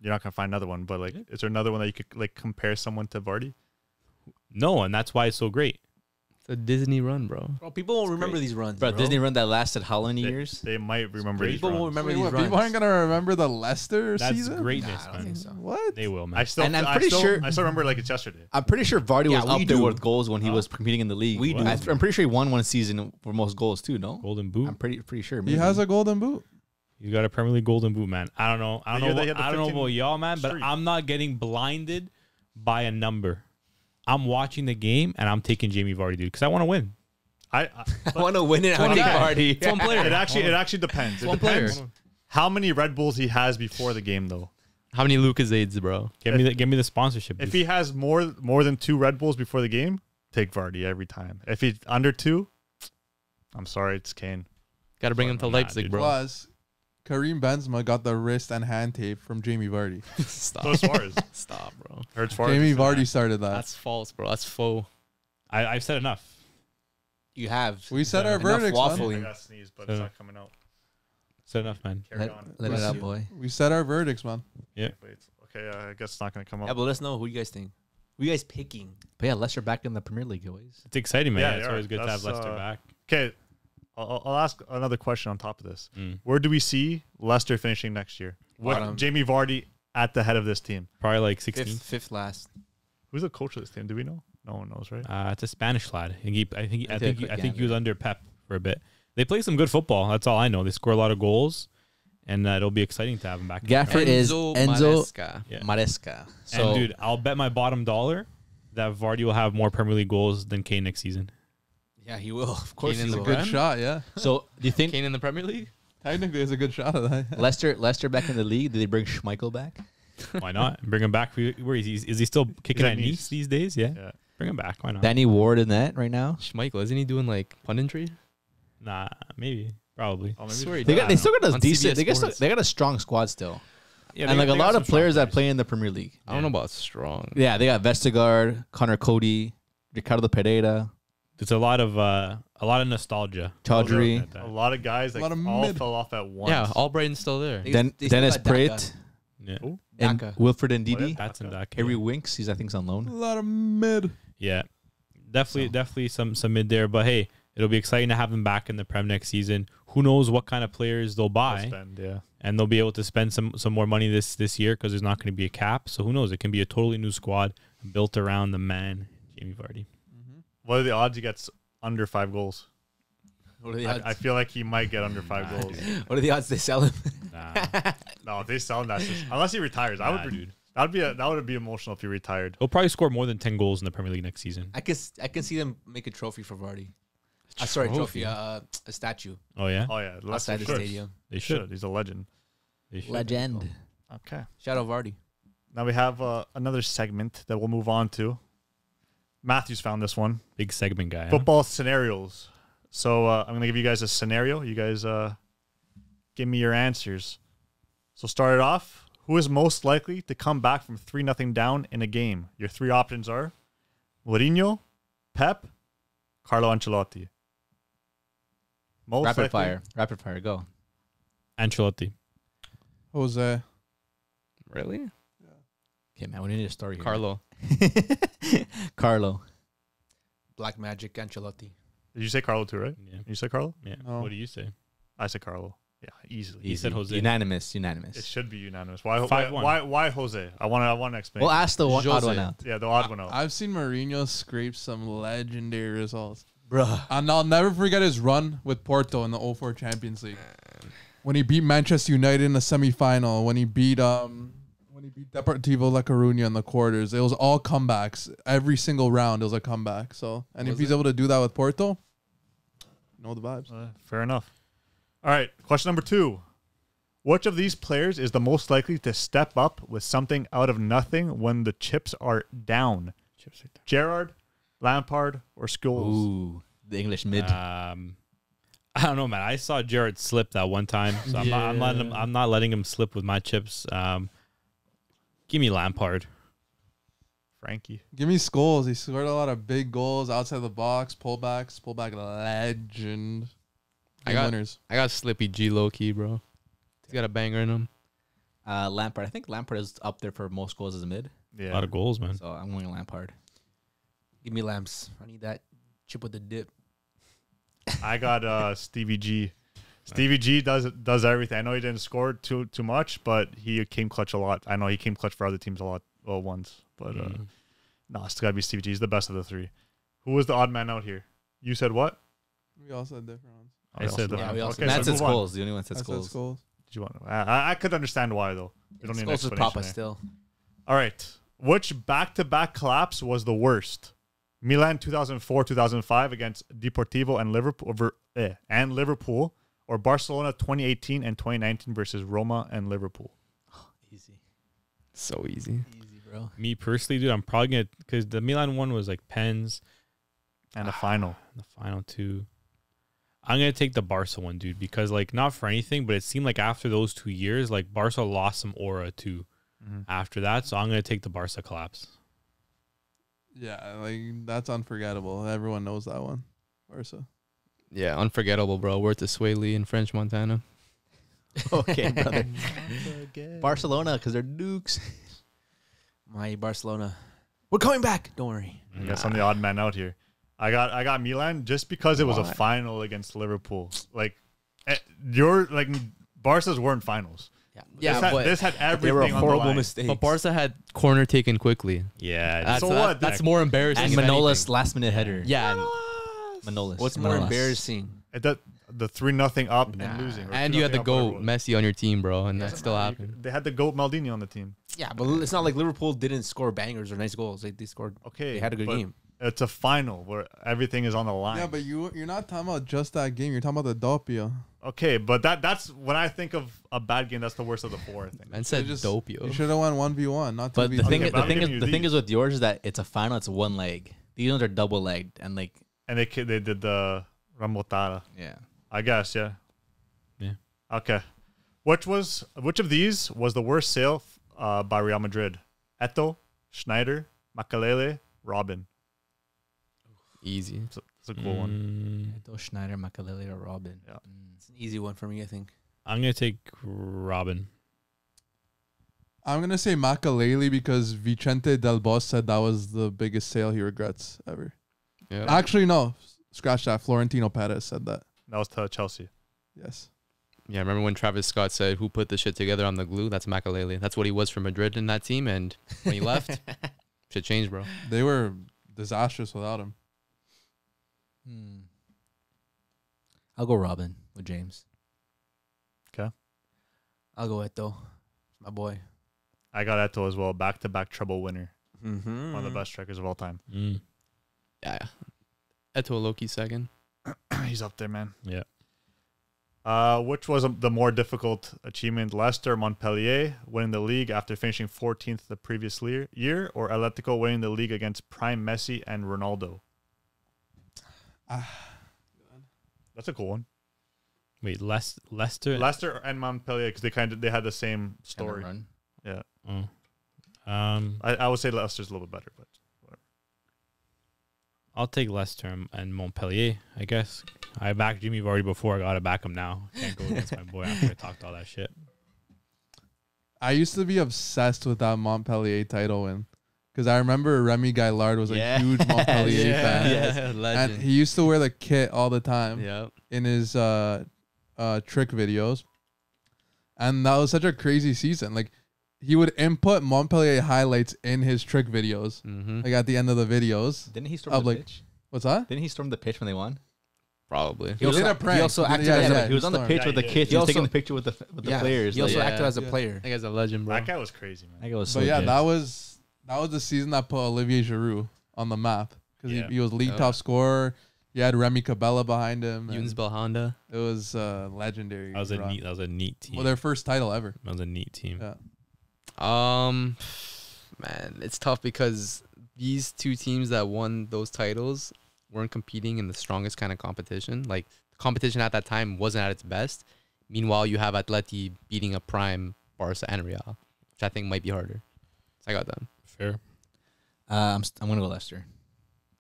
You're not gonna find another one, but like, is there another one that you could like compare someone to Vardy? No, and that's why it's so great. It's a Disney run, bro. Bro, people won't remember these runs, Bro, bro. Disney run that lasted how many years? They might remember these People won't runs. remember Wait, these what, runs. people aren't gonna remember the Leicester That's season. greatness, Nah, I don't man. think so. What? They will, man. I still, And I'm I pretty still- sure- I still remember like it's yesterday. I'm pretty sure Vardy Yeah, was up we there do. with goals when he was competing in the league. We do. I'm pretty sure he won one season for most goals too. No, Golden Boot. I'm pretty sure. He has a golden boot. You got a Premier League Golden Boot, man. I don't know. I The year don't they know. had the I don't know 15 about y'all, man, but streak. I'm not getting blinded by a number. I'm watching the game and I'm taking Jamie Vardy, dude, because I want to win. I want to win it. I one take guy. Vardy. It's one player. It actually depends. It one player. depends how many Red Bulls he has before the game, though. How many Lucasades, bro? Give me the sponsorship. If dude. he has more than 2 Red Bulls before the game, take Vardy every time. If he's under 2, I'm sorry, it's Kane. Got to bring him to Nah, Leipzig, dude. bro. Plus, Karim Benzema got the wrist and hand tape from Jamie Vardy. Stop. So Suarez. Stop, bro. Heard Suarez. Jamie is in Vardy that. started that. That's false, bro. That's faux. I've said enough. You have. We said our Enough verdicts, man. I waffling. got sneeze, but it's not coming out. Said enough, man. Carry Let, on. let it out, boy. We said our verdicts, man. Wait, okay, I guess it's not going to come Yeah, out. but let us know who you guys think. Who you guys picking? But yeah, Leicester back in the Premier League always. It's exciting, man. Yeah, It's they always are. good to have That's, Leicester back. Okay, I'll ask another question on top of this. Mm. Where do we see Leicester finishing next year? With Bottom. Jamie Vardy at the head of this team. Probably like 16th. Fifth last. Who's the coach of this team? Do we know? No one knows, right? It's a Spanish lad. I think I did a quick he was gander. under Pep for a bit. They play some good football. That's all I know. They score a lot of goals, and it'll be exciting to have him back. in the Gaffer Premier is Enzo Enzo Maresca. Yeah. Maresca. So, and dude, I'll bet my bottom dollar that Vardy will have more Premier League goals than Kane next season. Yeah, he will. Of course, Kane he in will. the Good Prem? shot, yeah. so do you think Kane in the Premier League? Technically, it's a good shot of that. Leicester back in the league? Did they bring Schmeichel back? Why not? Bring him back. Where is he? Is he still kicking at at Nice. Nice these days? Yeah. Yeah. Bring him back. Why not? Danny Ward in that right now. Schmeichel, isn't he doing like punditry? Nah, maybe. Probably. Oh, maybe Swear he They does. got they still got a On decent. CBS They got Sports. they got a strong squad still, Yeah, and like a they got lot some of players strong that play in the Premier League. I don't know about strong. Yeah, they got Vestergaard, Connor Cody, Ricardo Pereira, It's a lot of nostalgia. Chaudhry, a lot of guys A like lot of all mid. fell off at once. Yeah, Albrighton's still there. They- Den- they still Dennis got Daka. Pratt, Yeah. Who? and Daka. Wilfred and Oh, yeah. Didi. That's in that. Harry Winks, he's I think's on A loan. lot of mid. Yeah. Definitely some mid there. But hey, it'll be exciting to have them back in the Prem next season. Who knows what kind of players they'll buy. Spend, yeah. And they'll be able to spend some more money this year because there's not going to be a cap. So who knows? It can be a totally new squad built around the man, Jamie Vardy. What are the odds he gets under 5 goals? What are the odds? I feel like he might get under 5 Nah, goals. dude. What are the odds they sell him? Nah, No, if they sell him, that's just, unless he retires. nah, dude. That would be emotional if he retired. He'll probably score more than 10 goals in the Premier League next season. I can see them make a trophy for Vardy. Sorry, trophy. A statue Oh yeah, Oh yeah, outside the should. stadium. they Should. should. He's a legend. They should. Legend. Okay. Shout out Vardy. Now we have another segment that we'll move on to. Matthew's found this one. Big segment guy. Huh? Football scenarios. So I'm going to give you guys a scenario. You guys give me your answers. So start it off. Who is most likely to come back from 3-0 down in a game? Your 3 options are Mourinho, Pep, Carlo Ancelotti. Most Rapid likely- fire, go. Ancelotti. Jose. Really? Okay, man, we need a story here. Carlo. Carlo. Black Magic Ancelotti. Did you say Carlo too, right? Yeah. You said Carlo? Yeah. No. What do you say? I said Carlo. Yeah, easily. He said Jose. Unanimous. It should be unanimous. Why 5-1. why Jose? I want to explain. We'll ask the odd Jose. one out. Yeah, the odd one out. I've seen Mourinho scrape some legendary results. Bruh. And I'll never forget his run with Porto in the 04 Champions League. When he beat Manchester United in the semi-final, when he beat Deportivo La Coruña in the quarters, it was all comebacks. Every single round it was a comeback. So, and if Was he's it? able to do that with Porto, you know the vibes. Fair enough. All right, question number 2. Which of these players is the most likely to step up with something out of nothing when the chips are down? Gerrard, Lampard, or Scholes? Ooh, the English mid. I don't know, man. I saw Jared slip that one time, so I'm not letting him slip with my chips. Give me Lampard. Frankie. Give me Scholes. He scored a lot of big goals outside the box, pullback legend. I Big got- winners. I got Slippy G low key, bro. He's got a banger in him. Lampard. I think Lampard is up there for most goals as a mid. Yeah. A lot of goals, man. So I'm going Lampard. Give me Lamps. I need that chip with the dip. I got Stevie G. Stevie G does everything. I know he didn't score too much, but he came clutch a lot. I know he came clutch for other teams a lot once. But no, it's got to be Stevie G. He's the best of the 3. Who was the odd man out here? You said what? We all said different ones. Oh, I you said also- that. Yeah, we also okay, Matt so said move on. Scholes. The only one said I said Scholes. Scholes. Did you want? I could understand why though. We don't need an Scholes with explanation. Papa here. still. All right. Which back-to-back collapse was the worst? Milan 2004-2005 against Deportivo and Liverpool, or Barcelona 2018 and 2019 versus Roma and Liverpool? Easy. So easy. Easy, bro. Me personally, dude, I'm probably gonna, because the Milan one was like pens. And a final. The final 2. I'm gonna take the Barca one, dude, because like not for anything, but it seemed like after those 2 years, like Barca lost some aura too. After that, so I'm gonna take the Barca collapse. Yeah, like that's unforgettable. Everyone knows that one. Barca. Yeah, unforgettable, bro. Worth the Sway Lee in French Montana. Okay, brother. Barcelona, because they're dukes. My Barcelona. We're coming back. Don't worry. I guess I'm the odd man out here. I got Milan just because it was a final against Liverpool. Like Barca's weren't finals. Yeah, this had They were a everything on the horrible line. mistake. But Barca had corner taken quickly. Yeah, That's, So that- what? That's more embarrassing. And if Manolas anything. last minute header. Yeah, Manolas. What's more Manolas. embarrassing? The 3-0 up Nah. and losing. or and you had 2-0 the up, whatever GOAT it was. Messi on your team, bro, and that still You happened. could- They had the GOAT Maldini on the team. Yeah, but it's not like Liverpool didn't score bangers or nice goals. They scored. Okay, They had a good but game. It's a final where everything is on the line. Yeah, but you're not talking about just that game. You're talking about the Doppio. Okay, but that's when I think of a bad game. That's the worst of the 4. I think. Man said just- dope, You yo. should have won 1v1, not 2v2. But the thing, Okay, but I'm the giving you thing these. is with yours is that it's a final. It's one leg. These ones are double legged, and like And they did the Ramotara. yeah. I guess, yeah. Yeah. Okay. Which of these was the worst sale by Real Madrid? Eto, Schneider, Makalele, Robin. Easy. It's a cool one. Eto, Schneider, Makalele, or Robin. Yeah. It's an easy one for me, I think. I'm gonna take Robin. I'm going to say Makalele because Vicente Del Bos said that was the biggest sale he regrets ever. Yeah. Actually, no. Scratch that. Florentino Perez said that. That was to Chelsea. Yes. Yeah, remember when Travis Scott said, "Who put the shit together on the glue?" That's Makalele. That's what he was for Madrid in that team, and when he left, shit changed, bro. They were disastrous without him. I'll go Robin with James. I'll go Eto. My boy. I got Eto as well. Back-to-back treble winner. Mm-hmm. One of the best strikers of all time. Yeah. Eto Loki second. He's up there, man. Yeah. Which was the more difficult achievement? Leicester, Montpellier winning the league after finishing 14th the previous year, or Atletico winning the league against prime Messi and Ronaldo? That's a cool one. Wait, Leicester. Leicester and Montpellier, because they had the same story. Run. Yeah. I I would say Leicester's a little bit better, but whatever. I'll take Leicester and Montpellier, I guess. I backed Jimmy Vardy before. I gotta back him now. Can't go against my boy after I talked all that shit. I used to be obsessed with that Montpellier title win because I remember Remy Gaillard was a huge Montpellier fan. Yeah, legend. And he used to wear the kit all the time Yep. in his trick videos. And that was such a crazy season. Like, he would input Montpellier highlights in his trick videos, Mm-hmm. like at the end of the videos. Didn't he storm Of the like- pitch? What's that? Didn't he storm the pitch when they won? Probably. He was in a prank. He also acted Yeah, as yeah, a, He was on the stormed. pitch Yeah, with the he did. kids. He He was taking also- the picture with the yeah, players. He also like, acted as a yeah. player. That guy's a legend, bro. That guy was crazy, man. I go so But yeah, good. that was the season that put Olivier Giroud on the map because Yeah. he was league Yeah. top scorer. He had Remy Cabella behind him. and Younes Belhanda. It was legendary. That was a run. neat team. Well, their first title ever. That was a neat team. Yeah. Man, it's tough because these two teams that won those titles weren't competing in the strongest kind of competition. Like, the competition at that time wasn't at its best. Meanwhile, you have Atleti beating a prime Barca and Real, which I think might be harder. So I got them. Fair. I'm gonna go Leicester.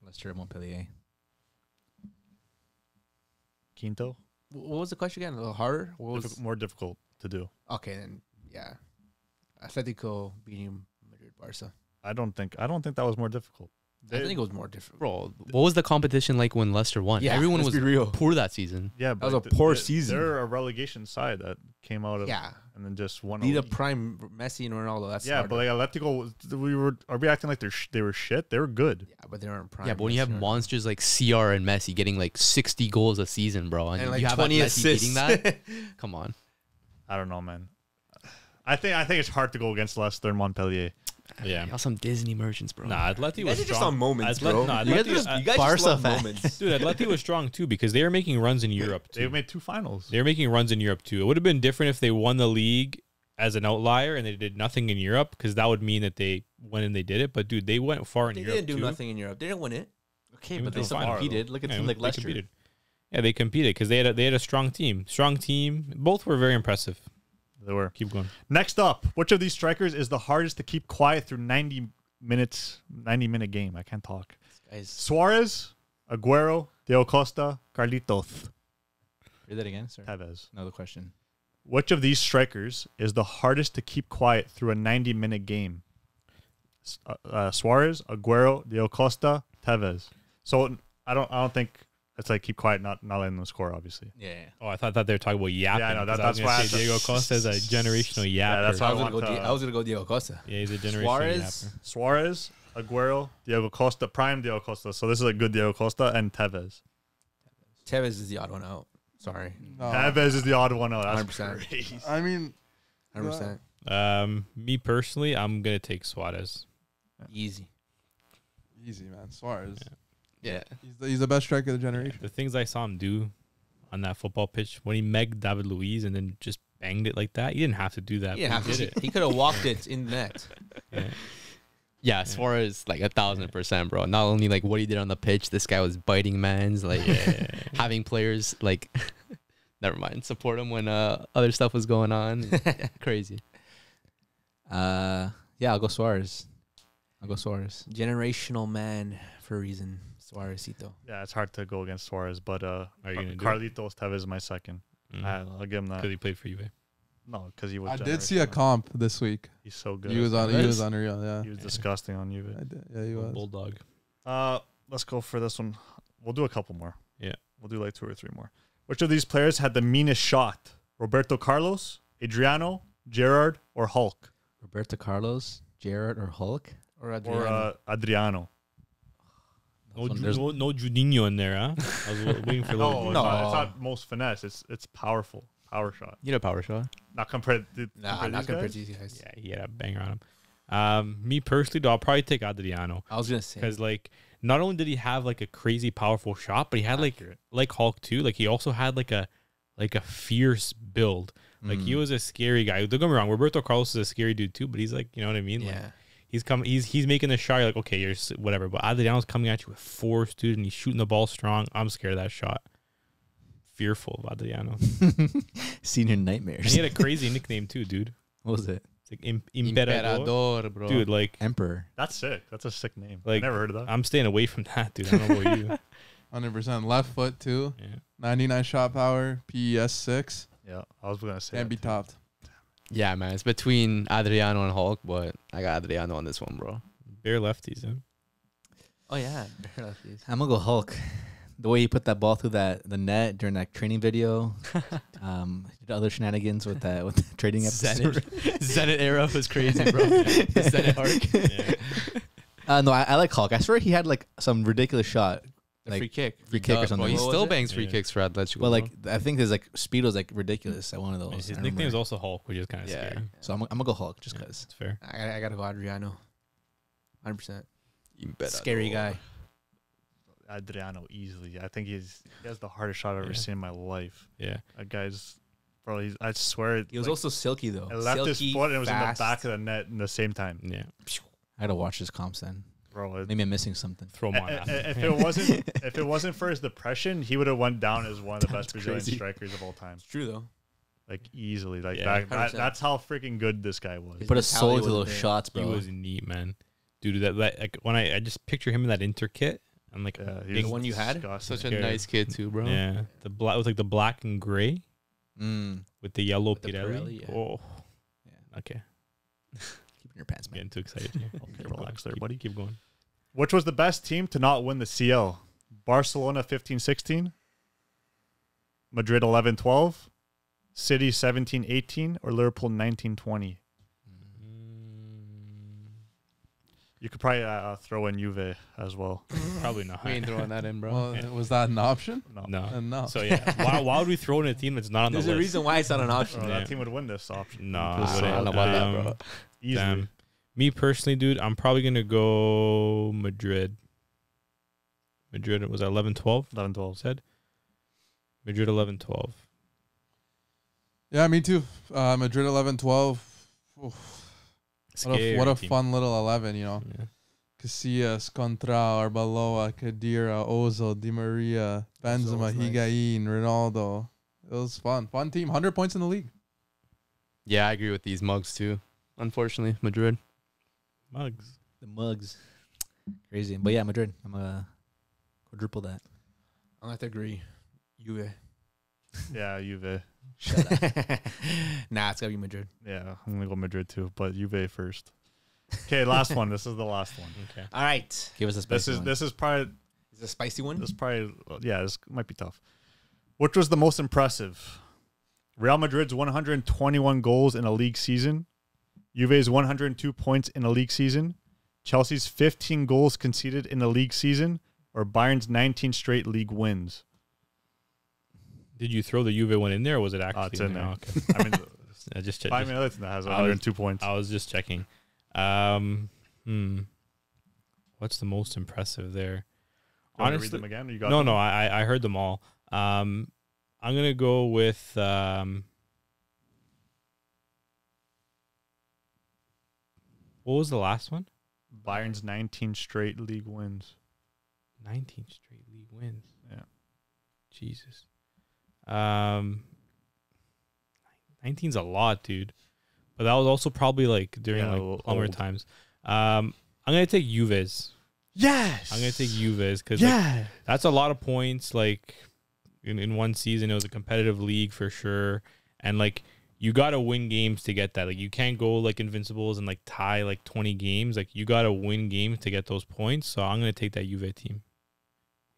Leicester at Montpellier. Quinto? What was the question again? A little harder? What was? More difficult to do. Okay, then yeah, Atletico beating Madrid, Barca. I don't think that was more difficult. I think it was more different. Bro, what was the competition like when Leicester won? Yeah, Everyone let's was be real. poor that season. Yeah, was but a poor season. They're a relegation side that came out of Yeah, and then just won. beat a a league. prime Messi and Ronaldo. That's Yeah, harder. but like Atletico, are we acting like they were shit? They were good. Yeah, but they weren't prime. Yeah, but when you Messi have and Ronaldo. monsters, monsters like CR and Messi getting like 60 goals a season, bro, and, and like you have 20 Atleti assists, beating that, come on. I don't know, man. I think it's hard to go against Leicester and Montpellier. Yeah. Y'all some Disney merchants, bro. Nah, Atleti you was guys are just strong. on moments, Atlet- bro. no, you guys, Atleti- just, you guys Barca just love fans. moments. Dude, Atleti was strong too because they were making runs in Europe too. They've made 2 finals. They were making runs in Europe too. It would have been different if they won the league as an outlier and they did nothing in Europe because that would mean that they went and they did it. But dude, they went far in They Europe didn't do too. nothing in Europe. They didn't win it. Okay, Even but they though still far, competed. Look at Yeah, teams like they Leicester. competed. Yeah, they competed because they had a strong team. Strong team. Both were very impressive. They were. Keep going. Next up, which of these strikers is the hardest to keep quiet through 90-minute game? I can't talk. Guys, Suarez, Aguero, Diego Costa, Carlitos, Read that again, sir. Tevez. Another question. Which of these strikers is the hardest to keep quiet through a 90-minute game? Suarez, Aguero, Diego Costa, Tevez. So I don't think it's like keep quiet, not letting them score. Obviously, Yeah. Oh, I thought they were talking about yapping. Yeah, I know, 'cause that's I was why I gonna say Diego Costa is a generational yapper. Yeah, that's I how was, I gonna go want I was gonna go Diego Costa. Yeah, he's a generational Suarez. yapper. Suarez, Aguero, Diego Costa, prime Diego Costa. So this is a good Diego Costa and Tevez. Tevez is the odd one out. Sorry, No, Tevez is the odd one out. That's 100%. crazy. I mean, 100%. Me personally, I'm gonna take Suarez. Easy. easy, man. Suarez. Yeah. He's the best striker of the generation. The things I saw him do on that football pitch when he megged David Luiz and then just banged it like that, he didn't have to do that. He didn't but have he to. did it. He could have walked it in the net. Yeah. Yeah, Suarez, like 1,000%, bro. Not only like what he did on the pitch, this guy was biting mans, like having players like, never mind, support him when other stuff was going on. Yeah, crazy. Yeah, I'll go Suarez. Generational man for a reason. Suarezito. Yeah, it's hard to go against Suarez, but Are you gonna do it? Carlitos Tevez is my second. I'll give him that. Because he played for you. No, because he was. I did see a generational. comp this week. He's so good. He was unreal. Yeah, He was disgusting on you. I did. Yeah, he was. Bulldog. Let's go for this one. We'll do a couple more. Yeah. We'll do like 2 or 3 more. Which of these players had the meanest shot? Roberto Carlos, Adriano, Gerrard, or Hulk? Roberto Carlos, Gerrard, or Hulk? Or Adriano. Or Adriano. No Juninho in there, huh? I was waiting for a little. No, it's not most finesse. It's powerful. Power shot. You know, power shot. Not compared to Nah, not compared to these guys. Yeah, he had a banger on him. Me personally, though, I'll probably take Adriano I was gonna say because like not only did he have like a crazy powerful shot, but he had like Hulk too. Like he also had like a fierce build. Like he was a scary guy. Don't get me wrong, Roberto Carlos is a scary dude too, but he's like, you know what I mean? Like, yeah. he's making the shot. You're like, okay, you're whatever. But Adriano's coming at you with force, dude, and he's shooting the ball strong. I'm scared of that shot. Fearful of Adriano. Senior And nightmares. he had a crazy nickname too, dude. What was it? It's like Imperador, bro. dude. Like Emperor. That's sick. That's a sick name. Like, I never heard of that. I'm staying away from that, dude. I don't know about you. 100% left foot too. Yeah. 99 shot power. PES 6. Yeah, I was gonna say. Can't be that too. topped. Yeah, man. It's between Adriano and Hulk, but I got Adriano on this one, bro. Bare lefties, huh? Oh yeah. I'm gonna go Hulk. The way he put that ball through the net during that training video, did other shenanigans with the trading episode. Zenit era was crazy, bro. Zenit arc. Yeah. No, I like Hulk. I swear he had like some ridiculous shot, The like free kick. free kick or Bro, something. he What was still it? bangs free Yeah. kicks for Atletico. Well, like bro. I think his like speed was like ridiculous at one of those. His I nickname remember. is also Hulk, which is kind of Yeah. scary. So I'm gonna go Hulk just Yeah, because. it's fair. I gotta go Adriano. 100%. Imperador. Scary guy. Adriano easily. I think he has the hardest shot I've ever Yeah. seen in my life. Yeah. That guy's, bro. I swear. He was also silky though. I left his Silky, foot and it was fast. in the back of the net in the same time, Yeah. I gotta watch his comps then. bro. Maybe I'm missing something. Throw him on. If it wasn't for his depression, he would have went down as one of the best Brazilian crazy. strikers of all time. It's true though. Like easily, like Yeah. that 100%. that's how freaking good this guy was. His Put a soul mentality into wasn't those there. shots, He bro. was neat, man. Dude, that like when I just picture him in that Inter kit. I'm like, Yeah, big- The one you had? disgusting. Such a Scary. nice kid too, bro. yeah, the black with like the black and gray with the yellow With the Pirelli. Pirelli, yeah. Oh, Yeah. okay. Keep in your pants, man. Getting too excited here. Okay, relax there, Keep- buddy. Keep going. Which was the best team to not win the CL? Barcelona 15-16, Madrid 11-12, City 17-18, or Liverpool 19-20? You could probably throw in Juve as well. Probably not. We ain't throwing that in, bro. Well, Yeah. was that an option? No. No. So yeah, why would we throw in a team that's not on There's the a list? reason why it's not an option. Bro, Yeah. that team would win this option. No, I wouldn't. don't know about that, bro. Easily. Damn. Me personally, dude, I'm probably gonna go Madrid. Madrid was at 11-12. 11-12. Said Madrid 11-12. Yeah, me too. Madrid 11-12. Oof. What a team. fun little 11, you know. Yeah. Casillas, Contrao, Arbeloa, Khedira, Ozil, Di Maria, Benzema, was nice. Higuain, Ronaldo. It was fun. Fun team. 100 points in the league. Yeah, I agree with these mugs too. Unfortunately, Madrid. Mugs. The mugs. Crazy. But yeah, Madrid. I'm gonna quadruple that. I'll have to agree. Juve. Yeah, Juve. Nah, it's gotta be Madrid. Yeah, I'm gonna go Madrid too, but Juve first. Okay, last one. This is the last one. Okay. All right. Give us a spicy one. This is probably Is it a spicy one? this might be tough. Which was the most impressive? Real Madrid's 121 goals in a league season, Juve's 102 points in a league season, Chelsea's 15 goals conceded in a league season, or Bayern's 19 straight league wins. Did you throw the Juve one in there, or was it actually It's in there. Okay. I mean, I just checked. find me another team that has I was- 102 points. I was just checking. What's the most impressive there? You want me to read Honestly, them again? Or you got no, them? no, I heard them all. I'm gonna go with what was the last one? Bayern's 19 straight league wins. 19 straight league wins. Yeah. Jesus. 19's a lot, dude. But that was also probably like during Yeah, like plumber old. times. I'm gonna take Juve's. Yes. I'm gonna take Juve's because like, that's a lot of points. Like in one season, it was a competitive league for sure, and like you gotta win games to get that. Like you can't go like Invincibles and like tie like 20 games. Like you gotta win games to get those points. So I'm gonna take that Juve team.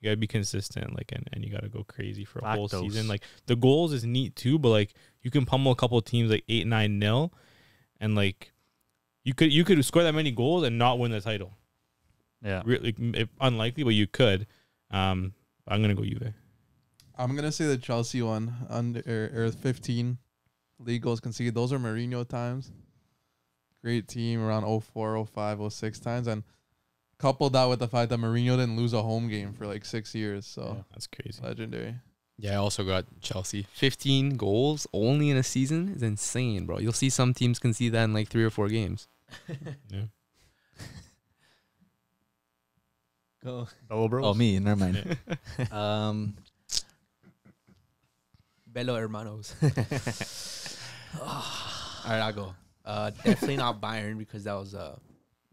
You gotta be consistent, like, and you gotta go crazy for a whole Lactose. season. Like the goals is neat too, but like you can pummel a couple of teams like 8-9-0, and like you could score that many goals and not win the title. Yeah. Really, unlikely, but you could. I'm gonna go Juve. I'm gonna say the Chelsea one under or 15 league goals conceded. Those are Mourinho times. Great team around 04, 05, 06 times, and couple that with the fact that Mourinho didn't lose a home game for like 6 years. So That's crazy. legendary. Yeah, I also got Chelsea. 15 goals only in a season is insane, bro. You'll see some teams concede that in like 3 or 4 games. Yeah. Go. Bello Bros. Oh, me. Never mind. Bello Hermanos. All right, I'll go. Definitely not Bayern because that was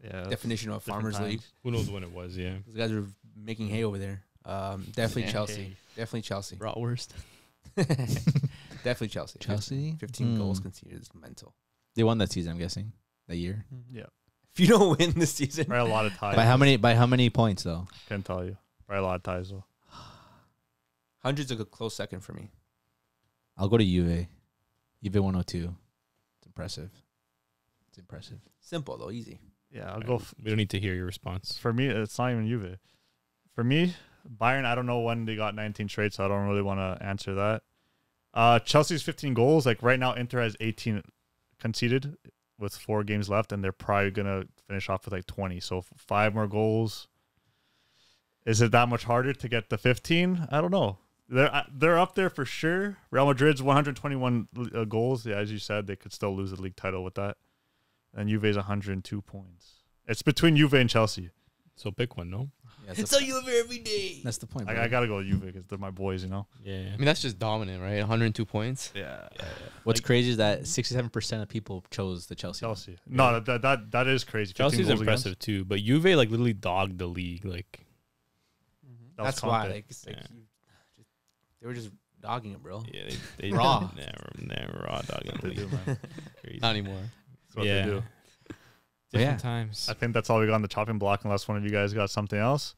Yeah. definition of a different farmers times. league. Who knows when it was? Yeah. Those guys are making hay over there. Definitely Yeah. Chelsea. Definitely Chelsea. Bratwurst. Definitely Chelsea. Chelsea? 15 goals conceded is mental. They won that season, I'm guessing. That year. Yeah. If you don't win this season, Probably a lot of ties. By how many points though? Can't tell you. Probably a lot of ties though. 100's a close second for me. I'll go to Juve. Juve 102. It's impressive. It's impressive. Simple though, easy. Yeah, I'll go. We don't need to hear your response. For me, it's not even Juve. For me, Bayern, I don't know when they got 19 straight, so I don't really want to answer that. Chelsea's 15 goals. Like right now, Inter has 18 conceded with 4 games left, and they're probably going to finish off with like 20. So 5 more goals. Is it that much harder to get the 15? I don't know. They're up there for sure. Real Madrid's 121 goals. Yeah, as you said, they could still lose the league title with that. And Juve's 102 points. It's between Juve and Chelsea. So pick one, no? Yeah, It's a Juve every day. That's the point. I got to go with Juve because they're my boys, you know? Yeah. I mean, that's just dominant, right? 102 points. Yeah. What's crazy is that 67% of people chose the Chelsea. Chelsea. No, that is crazy. 15 Chelsea's goals impressive against. too, but Juve like literally dogged the league. Like That was That's why. Conte. Like, it's like Yeah. they were just dogging it, bro. yeah, they Raw. never raw dogging the They do, league. man. Crazy. Not anymore. That's what Yeah. they do. Different Yeah. times. I think that's all we got on the chopping block unless one of you guys got something else.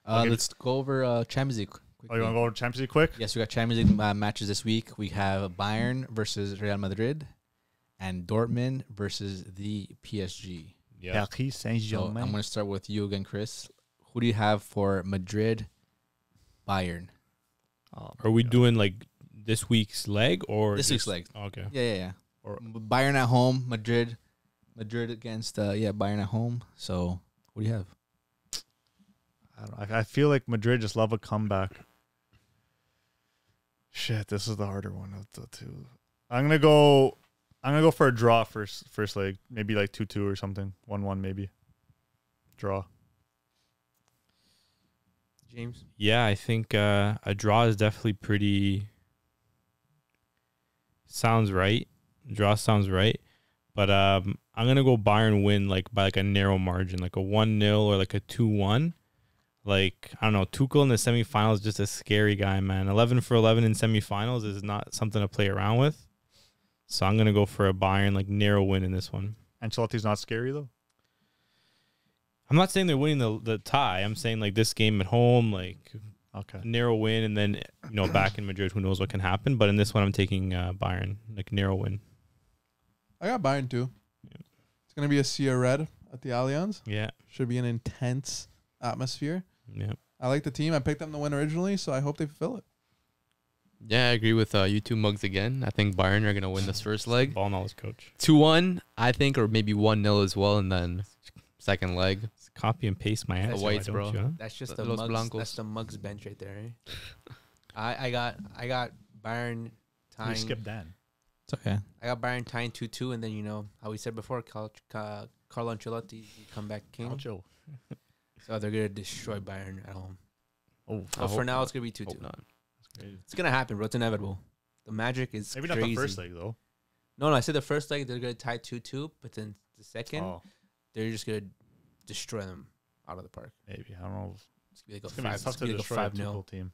Okay. Let's go over Champions League quickly. Oh, you want to go over Champions League quick? Yes, we got Champions League matches this week. We have Bayern versus Real Madrid and Dortmund versus the PSG. Yeah. Paris So I'm going to start with you again, Chris. Who do you have for Madrid, Bayern? Are we doing like this week's leg or This week's just- leg. Okay. Yeah. Or- Bayern at home, Madrid against Bayern at home. So what do you have? I don't know. I feel like Madrid just love a comeback. Shit, this is the harder one of the two. I'm gonna go for a draw first leg. Maybe like 2-2 or something. 1-1 maybe. Draw. James. Yeah, I think a draw is definitely pretty. Sounds right. Draw sounds right, but I'm gonna go Bayern win like by like a narrow margin, like a 1-0 or like a 2-1. Like I don't know, Tuchel in the semifinals is just a scary guy, man. 11 for 11 in semifinals is not something to play around with. So I'm gonna go for a Bayern like narrow win in this one. Ancelotti's not scary though. I'm not saying they're winning the tie. I'm saying like this game at home, like Okay. narrow win, and then back in Madrid, who knows what can happen. But in this one, I'm taking Bayern, like narrow win. I got Bayern too. Yeah. It's gonna be a sea of red at the Allianz. Yeah, Should be an intense atmosphere. yeah. I like the team. I picked them to win originally, so I hope they fulfill it. Yeah, I agree with you two mugs again. I think Bayern are going to win this first leg. Ball knowledge coach. 2-1, I think, or maybe 1-0 as well, and then second leg. Just copy and paste my answer. whites, why don't bro. you, huh? That's just Los the mugs. Blancos. That's the mugs bench right there. Eh? I got Bayern You tying. skip Dan. It's okay. I got Bayern tying 2-2, and then how we said before, Carlo Ancelotti comeback king. Chill. So they're gonna destroy Bayern at home. Oh, But for now, it's gonna be 2-2. Hope not. It's gonna happen, bro. It's inevitable. The magic is maybe crazy. not the first leg though. No, I said the first leg they're gonna tie 2-2, but then the second Oh, they're just gonna destroy them out of the park. maybe I don't know. It's gonna be It's like gonna a be 5. tough It's to gonna be destroy like a a 5-0. Tuchel team.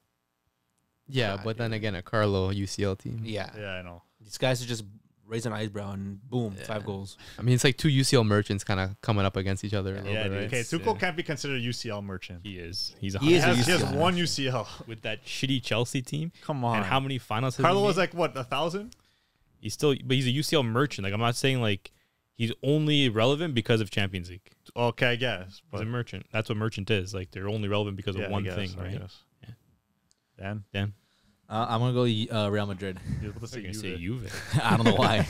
Yeah, God, but then dude. again, a Carlo UCL team. Yeah. Yeah, I know. These guys are just raise an eyebrow and boom, Yeah. 5 goals. I mean, it's like two UCL merchants kind of coming up against each other a little Yeah, bit, dude. right? Okay, Tuchel can't be considered a UCL merchant. He is. He's a He is a He has UCL. one UCL. with that shitty Chelsea team. Come on. And how many finals has Carlo he was made? like what 1,000? He's still, but he's a UCL merchant. Like I'm not saying like He's only relevant because of Champions League. Okay, I guess. He's But a merchant. That's what merchant is. Like they're only relevant because yeah, of I one guess, thing, I right? guess. Yeah. Dan? I'm gonna go Real Madrid. He was about to I was say gonna say Juve. Juve. I don't know why.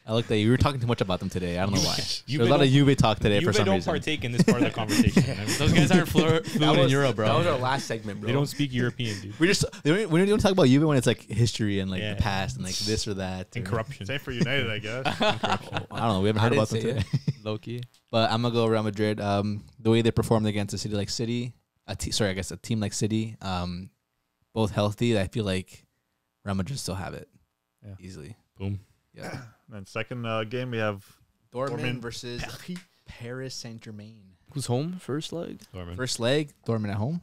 I looked at you. We were talking too much about them today. I don't know why. Juve There's a lot of don't- Juve talk today for Juve some don't reason. partake in this part of the conversation. I mean, Those guys aren't fluent in Europe, That was bro. our last segment, bro. they don't speak European, dude. We don't talk about Juve when it's like history and like Yeah. the past and like this or that. And or- corruption. Same for United, I guess. I don't know. We haven't I heard didn't about them say today. Low key. But I'm gonna go Real Madrid. The way they performed against a city like City, a team like City, both healthy. I feel like Real Madrid still have it Yeah. easily. Boom. Yeah. And second game, we have Dortmund versus Paris Saint-Germain. Who's home first leg? Dortmund. First leg, Dortmund at home.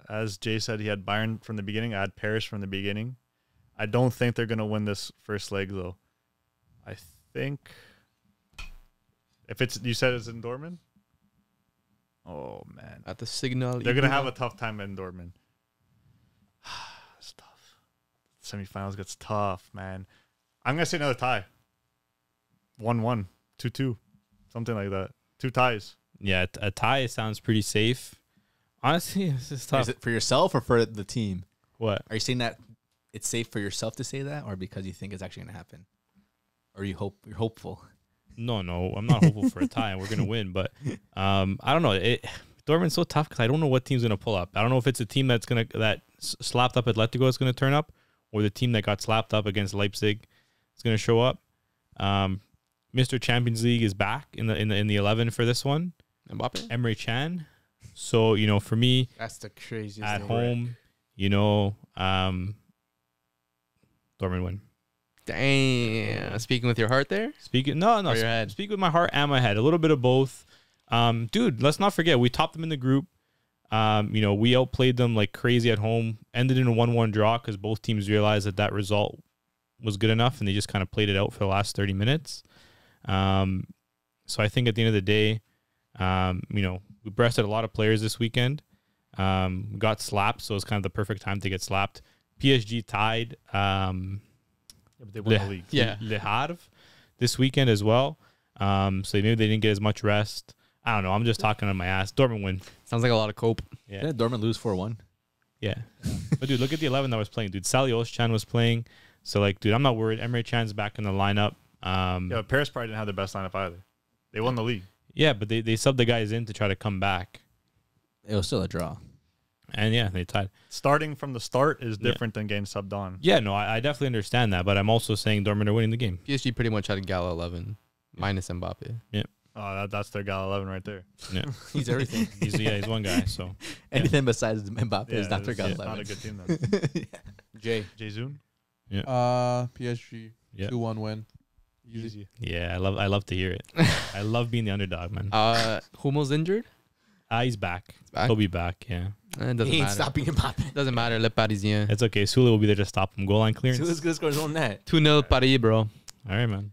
As Jay said, he had Bayern from the beginning. I had Paris from the beginning. I don't think they're going to win this first leg, though. I think if it's, you said it's in Dortmund? Oh, man. At the Signal. They're going to have a tough time in Dortmund. It's tough. Semifinals gets tough, man. I'm going to say another tie. 1-1, 2-2, something like that. 2 ties. Yeah, a tie sounds pretty safe. Honestly, this is tough. Is it for yourself or for the team? What? Are you saying that it's safe for yourself to say that, or because you think it's actually gonna happen, or you're hopeful? No, I'm not hopeful for a tie. We're gonna win, but I don't know. Dortmund's so tough because I don't know what team's gonna pull up. I don't know if it's a team that slapped up Atletico is gonna turn up, or the team that got slapped up against Leipzig is gonna show up. Mr. Champions League is back in the 11 for this one. Mbappe. Emre Can. So for me That's the craziest at thing. home, Dortmund win. Damn. Speaking with your heart there? Speaking Or your head? Speak with my heart and my head. A little bit of both. Dude, let's not forget we topped them in the group. We outplayed them like crazy at home. Ended in a 1-1 draw because both teams realized that result was good enough, and they just kind of played it out for the last 30 minutes. So I think at the end of the day, we breasted a lot of players this weekend. We got slapped, so it's kind of the perfect time to get slapped. PSG tied. But they won the league. Yeah. Le Havre this weekend as well. So maybe they didn't get as much rest. I don't know. I'm just talking on my ass. Dortmund win. Sounds like a lot of cope. Yeah. Didn't Dortmund lose 4-1? Yeah. But dude, look at the 11 that was playing. Dude, Sally Oschan was playing. So like, dude, I'm not worried. Emre Can's back in the lineup. Yeah, but Paris probably didn't have their best lineup either. They won the league. Yeah, but they subbed the guys in to try to come back. It was still a draw. And yeah, they tied. Starting from the start is different than getting subbed on. Yeah, no, I definitely understand that, but I'm also saying Dortmund are winning the game. PSG pretty much had a Gala 11 minus Mbappe. Oh, that's their Gal 11 right there. Yeah. He's everything. He's one guy. So Anything besides Mbappe is not their it's God not 11. a good team then. Jay. Jaezoon? PSG Yeah. 2-1 win. Easy. yeah, I love to hear it. I love being the underdog, man. Hummels injured? He's back. back? He'll be back. Yeah, It doesn't He ain't matter. stopping Mbappe. Doesn't matter. Le Parisien. it's okay. Sule will be there to stop him. Goal line clearance. He was gonna score his own net. 2-0 Paris, bro. All right, man.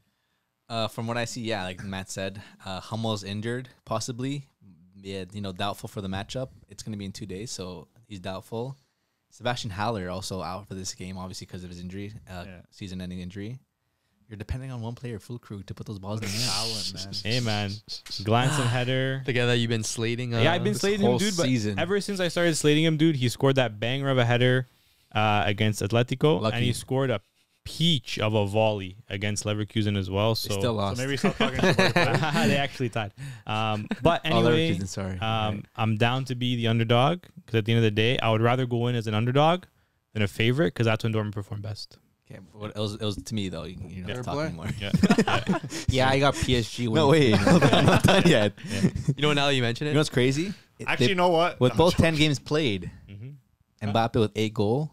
From what I see, yeah, like Matt said, Hummel's injured, possibly. Yeah, doubtful for the matchup. It's going to be in 2 days, so he's doubtful. Sebastian Haller also out for this game, obviously because of his injury, season-ending injury. You're depending on one player, Fulkrug, to put those balls in the net. Talent, man. Hey, man. Glancing header. The guy that you've been slating. Yeah, I've been slating him, whole dude. But season. ever since I started slating him, dude, he scored that banger of a header against Atletico, Lucky. and he scored a peach of a volley against Leverkusen as well. They So still lost. So maybe stop talking shit about it. they actually tied. But Oh, anyway, Leverkusen, sorry. I'm down to be the underdog because at the end of the day, I would rather go in as an underdog than a favorite because that's when Dortmund perform best. Okay, but it was to me, though. You're not Fair talking play. anymore. Yeah. Yeah, I got PSG. No, wait. I'm not done yet. You know what, now that you mention You it? know what's crazy? Actually, you know what? With both 10 games played, Mm-hmm. Mbappe with 8 goals,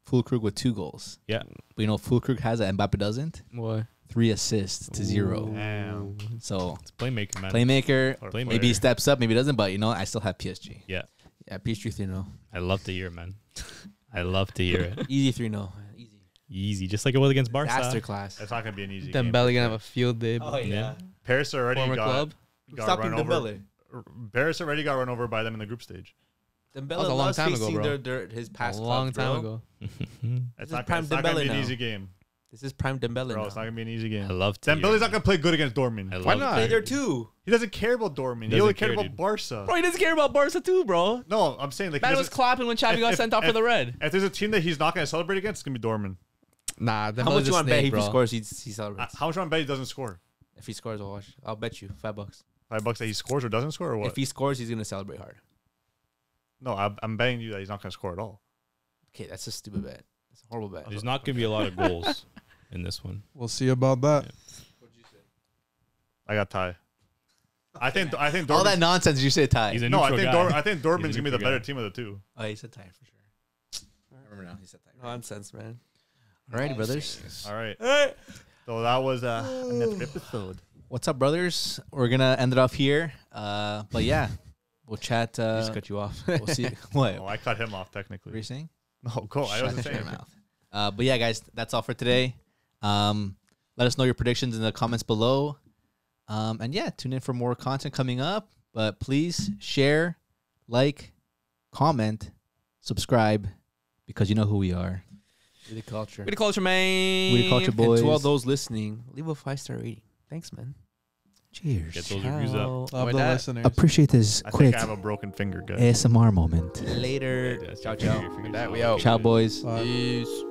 Fulkrug with 2 goals. Yeah. But Fulkrug has it, Mbappe doesn't. What? 3 assists to 0. Damn. So, It's playmaker, man. playmaker, Playmaker. maybe he steps up, maybe he doesn't, but I still have PSG. Yeah. Yeah, PSG 3-0. I love to hear it, man. I love to hear it. Easy 3-0. Easy. Easy, just like it was against Barca. Masterclass. It's not going to be an easy Dembele game. gonna have a field day. yeah. Paris already Former got, club. got run over. Paris already got run over by them in the group stage. Dembele That was a long loves time ago, facing bro. his A past long clubs, time bro. ago. It's is not, prime it's not gonna Dembele be an now. easy game, This is prime Dembele bro. now. It's not gonna be an easy game. I love Dembele's not gonna play good against Dortmund. I Why love not? Play Tier. there too. He doesn't care about Dortmund. He Doesn't only cared care, about dude. Barca. Bro, he doesn't care about Barca too, bro. No, I'm saying like he Man was doesn't- clapping when Xavi got if- sent off for if- the red. if there's a team that he's not gonna celebrate against, it's gonna be Dortmund. Nah, How Dembele's much you a want to bet snake, if he bro. scores? He celebrates. How much on bet he doesn't score? If he scores, I'll watch. I'll bet you $5. $5 that he scores or doesn't score or what? If he scores, he's gonna celebrate hard. No, I'm betting you that he's not gonna score at all. Okay, that's a stupid bet. That's a horrible bet. There's not going to be a lot of goals in this one. We'll see about that. I got Ty. I think All Dortmund's- that nonsense you say, Ty. He's a No, I neutral think guy. I think Dortmund's He's a gonna be the neutral better guy. team of the two. Oh, he said Ty for sure. I remember now. He said Ty. Nonsense, man. Alrighty, brothers. All right. So that was another episode. What's up, brothers? We're gonna end it off here. But yeah, we'll chat. Just cut you off. We'll see. What? Oh, I cut him off What are technically. you saying? No, go. I wasn't Shut saying. your mouth. But yeah, guys, that's all for today. Let us know your predictions in the comments below. And yeah, tune in for more content coming up. But please share, like, comment, subscribe, because you know who we are. We the culture. We the culture, man. We the culture And boys. to all those listening, leave a 5-star rating. Thanks, man. Cheers. Get those reviews up. Love With the that, listeners. Appreciate this I quick think I have a broken finger, guys. ASMR moment. Later. That's Ciao, your ciao. finger, With that, we fingers out. Ciao, boys. Bye. Peace.